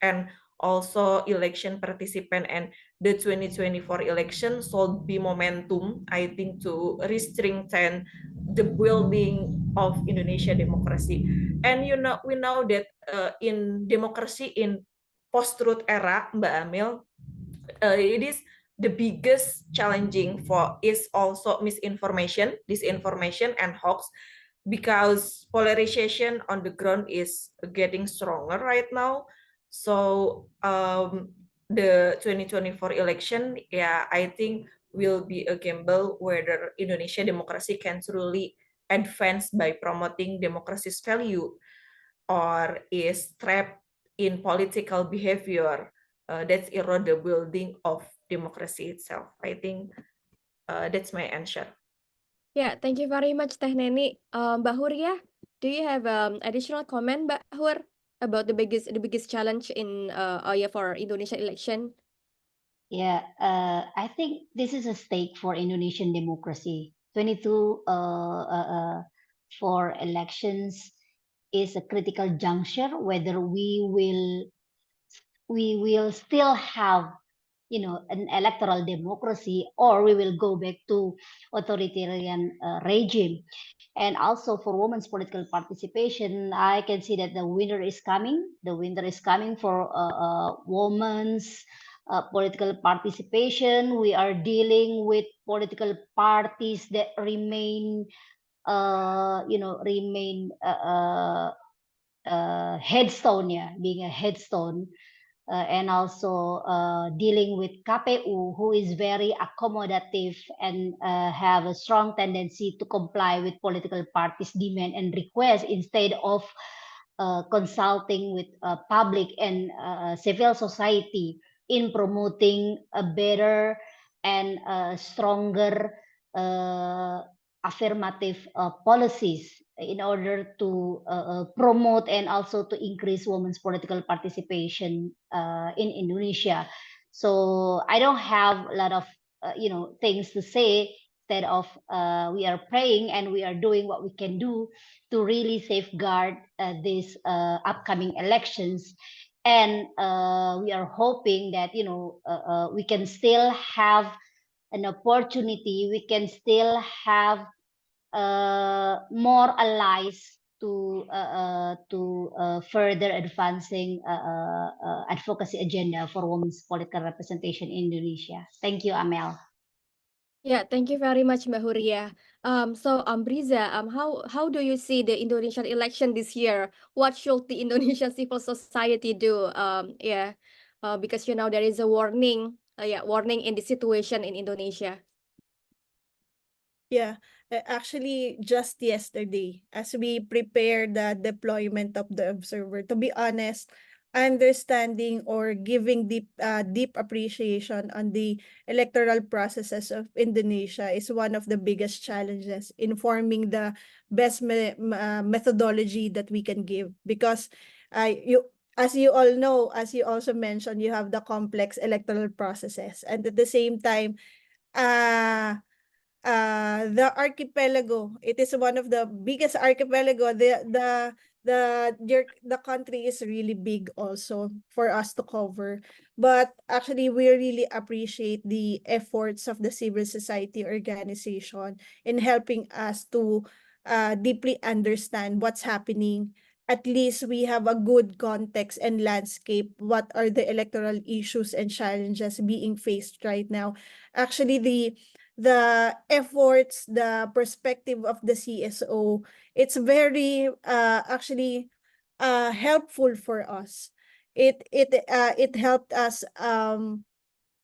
and also election participant. And the 2024 election should be momentum, I think, to strengthen the building of Indonesia democracy. And we know that in democracy in post-truth era, Mbak Amel, it is the biggest challenging for is also misinformation, disinformation, and hoax, because polarization on the ground is getting stronger right now. So the 2024 election, yeah, I think will be a gamble whether Indonesia democracy can truly advance by promoting democracy's value, or is trapped in political behavior that's erode the building of democracy itself. I think that's my answer. Yeah, thank you very much, Teh Neni. Mbak Huria, do you have additional comment, Mbak Hur, about the biggest challenge in for Indonesia election? Yeah, I think this is a stake for Indonesian democracy. 22 for elections is a critical juncture, whether we will still have, you know, an electoral democracy, or we will go back to authoritarian regime. And also for women's political participation, I can see that the winter is coming. The winter is coming for women's political participation. We are dealing with political parties that remain, headstone, yeah, being a headstone. And also dealing with KPU, who is very accommodative and have a strong tendency to comply with political parties' demand and requests instead of consulting with public and civil society in promoting a better and stronger affirmative policies in order to promote and also to increase women's political participation in Indonesia. So I don't have a lot of things to say. Instead of we are praying and we are doing what we can do to really safeguard these upcoming elections. And we are hoping that we can still have an opportunity. We can still have more allies to further advancing advocacy agenda for women's political representation in Indonesia. Thank you, Amel. Yeah, thank you very much, Mbak Huria. So Briza, how do you see the Indonesian election this year? What should the Indonesian civil society do? Because there is a warning in the situation in Indonesia. Yeah, actually, just yesterday, as we prepare the deployment of the observer, to be honest, understanding or giving deep appreciation on the electoral processes of Indonesia is one of the biggest challenges in forming the best methodology that we can give, because as you all know, as you also mentioned, you have the complex electoral processes, and at the same time, the archipelago, it is one of the biggest archipelago. The country is really big also for us to cover, but actually we really appreciate the efforts of the civil society organization in helping us to deeply understand what's happening. At least we have a good context and landscape. What are the electoral issues and challenges being faced right now? Actually, the efforts, the perspective of the CSO, it's very actually helpful for us. It helped us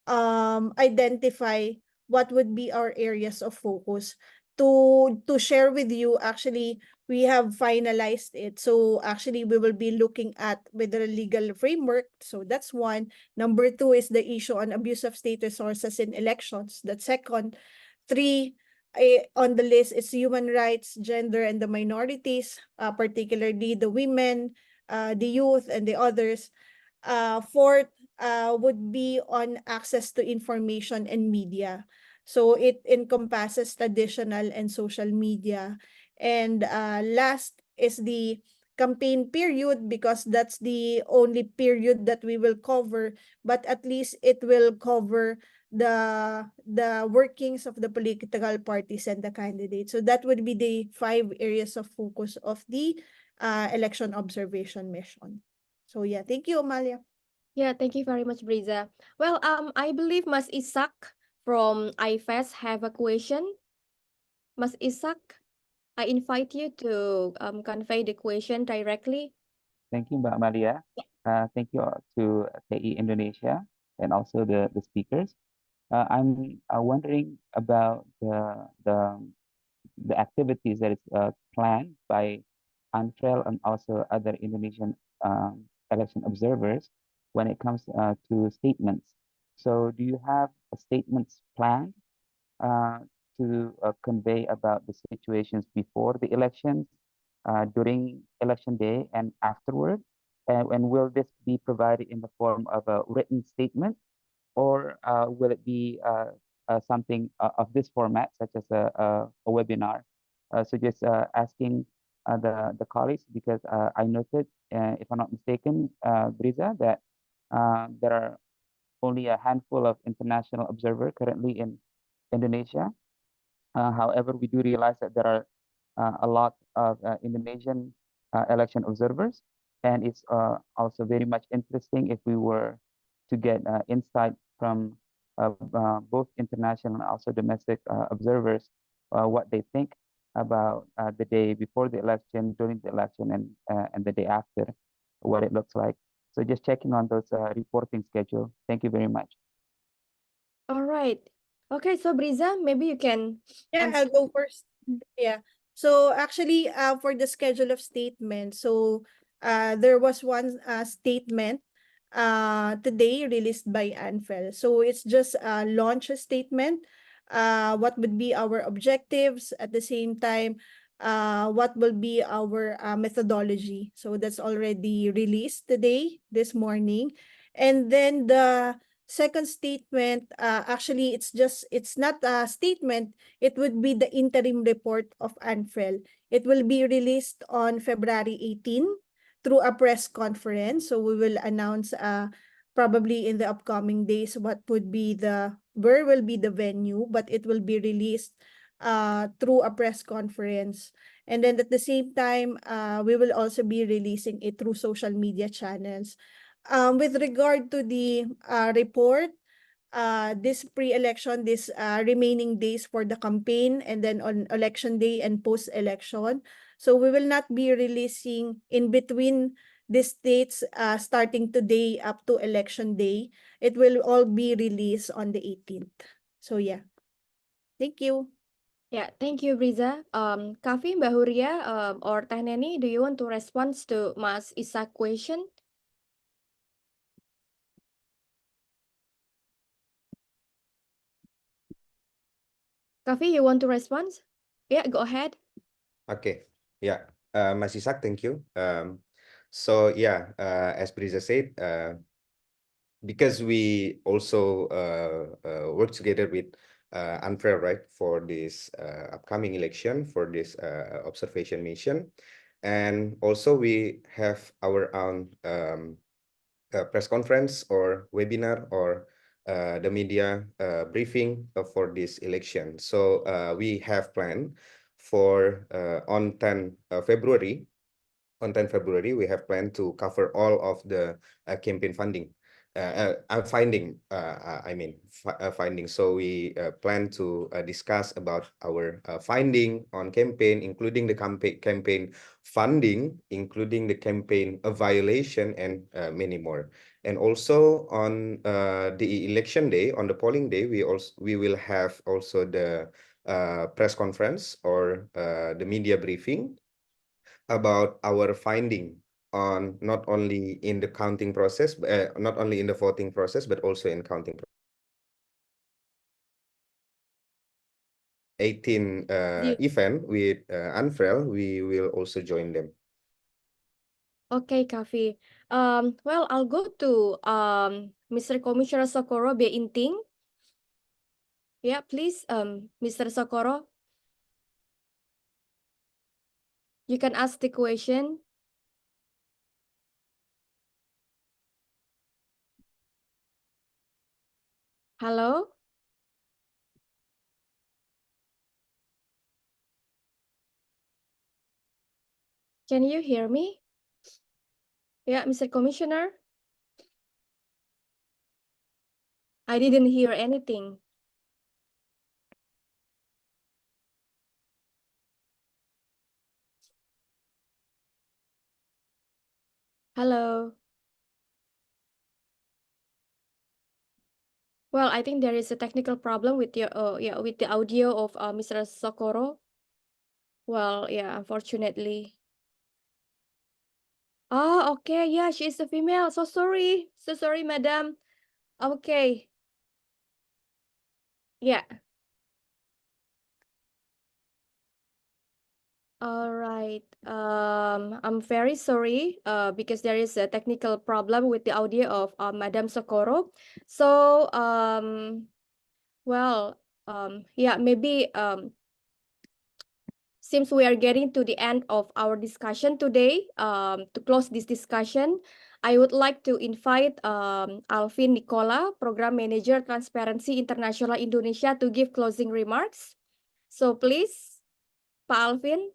identify what would be our areas of focus. to share with you, actually, we have finalized it. So actually, we will be looking at with the legal framework. So that's one. Number two is the issue on abuse of state resources in elections. That's second. Three, on the list is human rights, gender, and the minorities, particularly the women, the youth, and the others. Fourth, would be on access to information and media. So it encompasses traditional and social media. And last is the campaign period, because that's the only period that we will cover, but at least it will cover the workings of the political parties and the candidates. So that would be the 5 areas of focus of the election observation mission. So yeah, thank you, Amalia. Yeah, thank you very much, Briza. Well, I believe Mas Isak from IFES have a question. Mas Isak, I invite you to convey the question directly. Thank you, Mbak Amalia. Thank you to TI Indonesia and also the speakers. I'm wondering about the activities that is planned by ANFREL and also other Indonesian election observers when it comes to statements. So do you have statements planned to convey about the situations before the elections, during election day and afterward? And will this be provided in the form of a written statement, or will it be something of this format, such as a webinar? So just asking the colleagues, because I noted, if I'm not mistaken, Briza, that there are only a handful of international observers currently in Indonesia. However, we do realize that there are a lot of Indonesian election observers, and it's also very much interesting if we were to get insight from both international and also domestic observers, what they think about the day before the election, during the election, and the day after, what it looks like. So just checking on those reporting schedule. Thank you very much. All right. Okay, so Briza, maybe you can Yeah, answer. I'll go first. Yeah. So actually, for the schedule of statements, so there was one statement today released by ANFEL. So it's just a launch statement. What would be our objectives, at the same time, what will be our methodology. So that's already released today, this morning. And then the second statement, actually, it's not a statement, it would be the interim report of ANFREL. It will be released on February 18 through a press conference. So we will announce probably in the upcoming days where will be the venue, but it will be released through a press conference. And then at the same time, we will also be releasing it through social media channels. With regard to the report, this pre-election, this remaining days for the campaign, and then on election day and post-election. So we will not be releasing in between these dates starting today up to election day. It will all be released on the 18th. So yeah. Thank you. Yeah, thank you, Briza. Kavi, Mbak Huria, or Teh Neni, do you want to respond to Mas Isak question? Kavi, you want to respond? Yeah, go ahead. Okay, yeah, Mas Isak, thank you. So yeah, as Briza said, because we also work together with ANFREL, right, for this upcoming election, for this observation mission, and also we have our own press conference or webinar or the media briefing for this election. So we have planned for on 10 February. On 10 February, we have planned to cover all of the campaign funding. Finding. So we plan to discuss about our finding on campaign, including the campaign funding, including the campaign violation, and many more. And also on the election day, on the polling day, we will have also the press conference or the media briefing about our finding on not only in the counting process, not only in the voting process, but also in counting. 18 event with Anfrel, we will also join them. Okay, Kavi. Well, I'll go to Mr. Commissioner Socorro B. Inting. Yeah, please, Mr. Socorro. You can ask the question. Hello? Can you hear me? Yeah, Mr. Commissioner. I didn't hear anything. Hello. Well, I think there is a technical problem with your with the audio of Mr. Socorro. Well, yeah, unfortunately. Oh, okay. Yeah, she's a female. So sorry. So sorry, madam. Okay. Yeah. All right. I'm very sorry because there is a technical problem with the audio of Madam Socorro. So, well, yeah, maybe seems we are getting to the end of our discussion today. To close this discussion, I would like to invite Alvin Nicola, Program Manager Transparency International Indonesia, to give closing remarks. So please, Pak Alvin.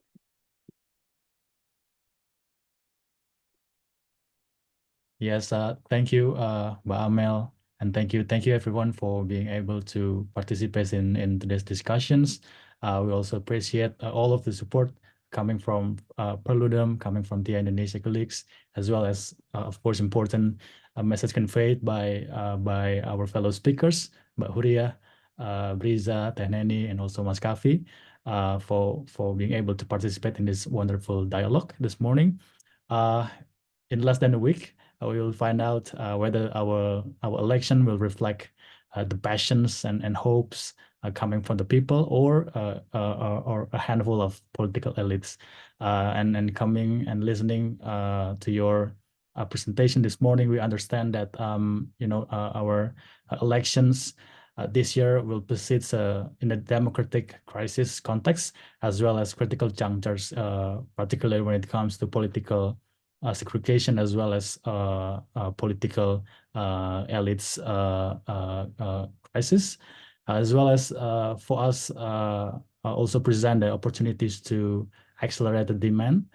Yes, thank you, Mbak Amel, and thank you everyone for being able to participate in today's discussions. We also appreciate all of the support coming from Perludem, coming from TIA Indonesia colleagues, as well as, of course, important message conveyed by our fellow speakers, Mbak Huria, Briza, Teh Neni, and also Mas Kavi, for being able to participate in this wonderful dialogue this morning. In less than a week, we will find out whether our election will reflect the passions and hopes coming from the people or a handful of political elites. And coming and listening to your presentation this morning, we understand that our elections this year will persist in a democratic crisis context, as well as critical junctures, particularly when it comes to political segregation, as well as political elites crisis, as well as for us also present the opportunities to accelerate the demand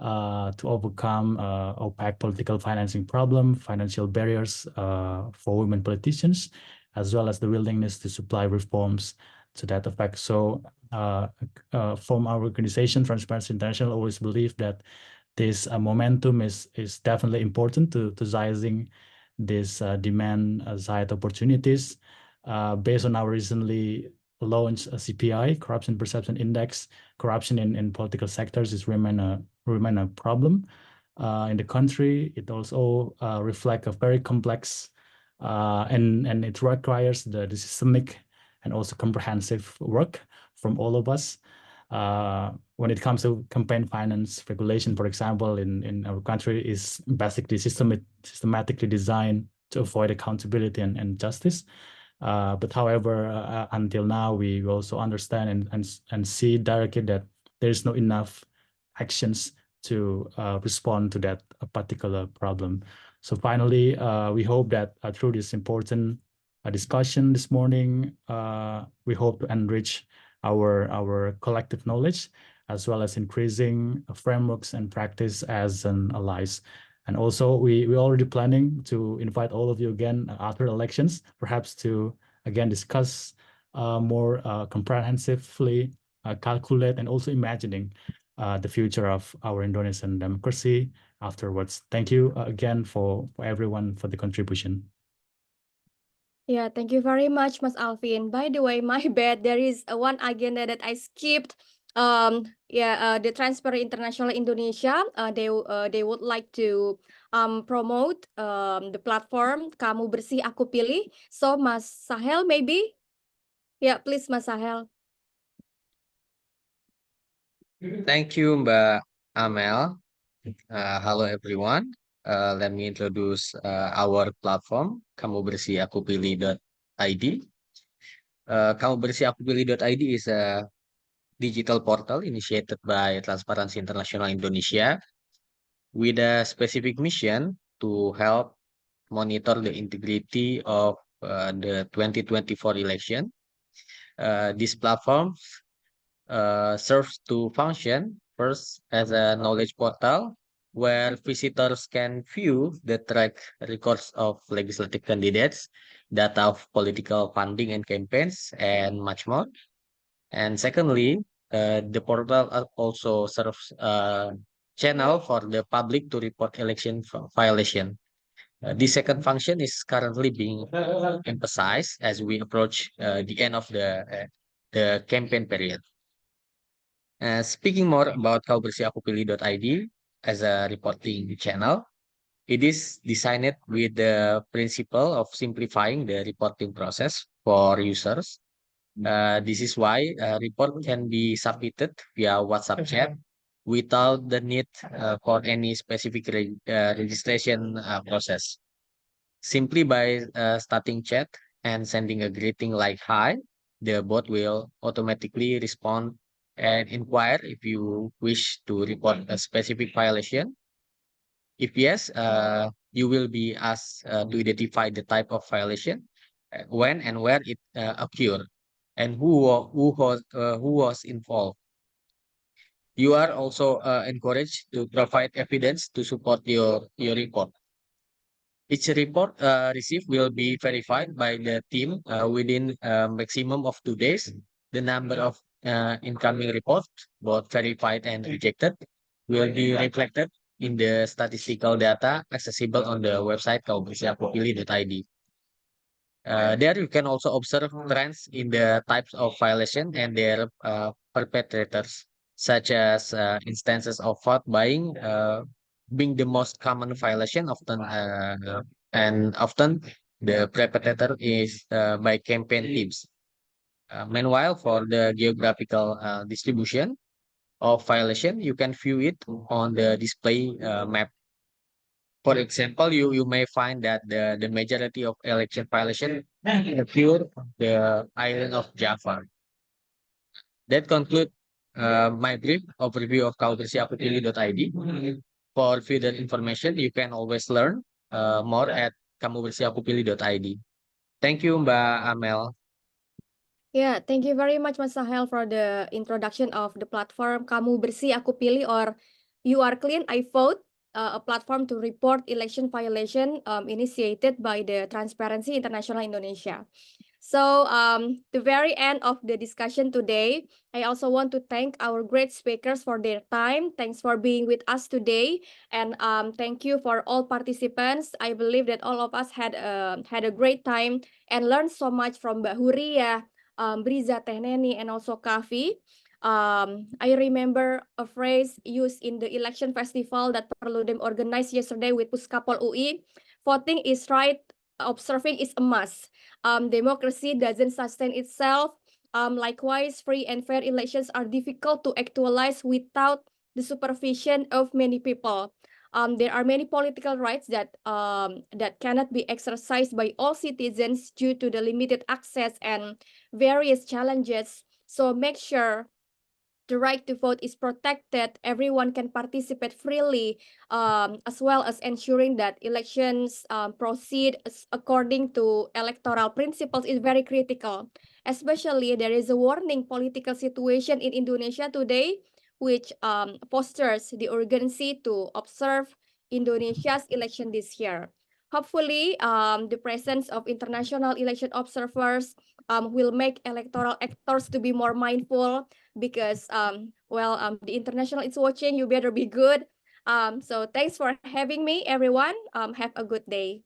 to overcome opaque political financing problem, financial barriers for women politicians, as well as the willingness to supply reforms to that effect. So from our organization, Transparency International, always believe that this momentum is definitely important to seizing this demand side opportunities. Based on our recently launched CPI, Corruption Perception Index, corruption in political sectors is remain a problem in the country. It also reflects a very complex and it requires the systemic and also comprehensive work from all of us. When it comes to campaign finance regulation, for example, in our country is basically systematically designed to avoid accountability and justice. But however, until now, we also understand and see directly that there is not enough actions to respond to that particular problem. So finally, we hope that through this important discussion this morning, we hope to enrich our collective knowledge, as well as increasing frameworks and practice as an allies. And also, we're already planning to invite all of you again after elections, perhaps to again discuss more comprehensively, calculate, and also imagining the future of our Indonesian democracy afterwards. Thank you again for everyone for the contribution. Yeah, thank you very much, Mas Alvin. By the way, my bad, there is one agenda that I skipped. The Transparency International Indonesia, they would like to promote the platform Kamu Bersih Aku Pilih. So Mas Sahel, maybe? Yeah, please, Mas Sahel. Thank you, Mbak Amel. Hello, everyone. Let me introduce our platform, kamubersihakupilih.id. Kamubersihakupilih.id is a digital portal initiated by Transparency International Indonesia with a specific mission to help monitor the integrity of the 2024 election. This platform serves to function first as a knowledge portal where visitors can view the track records of legislative candidates, data of political funding and campaigns, and much more. And secondly, the portal also serves a channel for the public to report election violation. This second function is currently being emphasized as we approach the end of the campaign period. Speaking more about kamubersihakupilih.id as a reporting channel, it is designed with the principle of simplifying the reporting process for users. This is why a report can be submitted via WhatsApp chat without the need for any specific registration process. Simply by starting chat and sending a greeting like "Hi," the bot will automatically respond and inquire if you wish to report a specific violation. If yes, you will be asked to identify the type of violation, when and where it occurred, and who was involved. You are also encouraged to provide evidence to support your report. Each report received will be verified by the team within a maximum of 2 days. The number of incoming reports, both verified and rejected, will be reflected in the statistical data accessible on the website kamubersihakupilih.id. There you can also observe trends in the types of violation and their perpetrators, such as instances of vote buying being the most common violation, often the perpetrator is by campaign teams. Meanwhile, for the geographical distribution of violation, you can view it on the display map. For example, you may find that the majority of election violation occur on the island of Java. That concludes my brief overview of kamubersihakupilih.id. For further information, you can always learn more at kamubersihakupilih.id. Thank you, Mbak Amel. Yeah, thank you very much, Mas Sahel, for the introduction of the platform Kamu Bersih Aku Pilih, or You Are Clean I Vote, a platform to report election violation initiated by the Transparency International Indonesia. So, the very end of the discussion today, I also want to thank our great speakers for their time. Thanks for being with us today, and thank you for all participants. I believe that all of us had a great time and learned so much from Mbak Huria, Briza Tehneni, and also Kavi. I remember a phrase used in the election festival that Perludem organized yesterday with Puskapol UI. Voting is right, observing is a must. Democracy doesn't sustain itself. Likewise, free and fair elections are difficult to actualize without the supervision of many people. There are many political rights that cannot be exercised by all citizens due to the limited access and various challenges. So make sure the right to vote is protected, everyone can participate freely, as well as ensuring that elections proceed according to electoral principles is very critical. Especially, there is a warning political situation in Indonesia today, which fosters the urgency to observe Indonesia's election this year. Hopefully, the presence of international election observers will make electoral actors to be more mindful, because the international is watching, you better be good. So thanks for having me, everyone. Have a good day.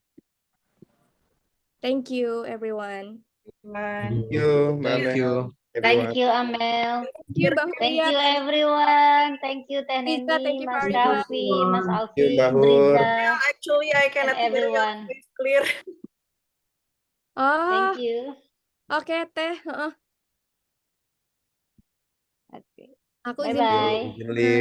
Thank you, everyone. Everyone. Thank you, Mbak Thank Amel, you. everyone. Thank you, Amel. Thank you, Mbak Thank Huria. you, Thank you, everyone. Thank you, Teh Riza. Thank Neni, you, Mas Farida. Raffi, Mas Thank you, Alvin, Mbak Hur. Riza, Actually, I and cannot hear your everyone. voice clear. Ah, Thank you. oke, Teh. Heeh. Okay. Aku izin dulu. Bye-bye. Izin leave.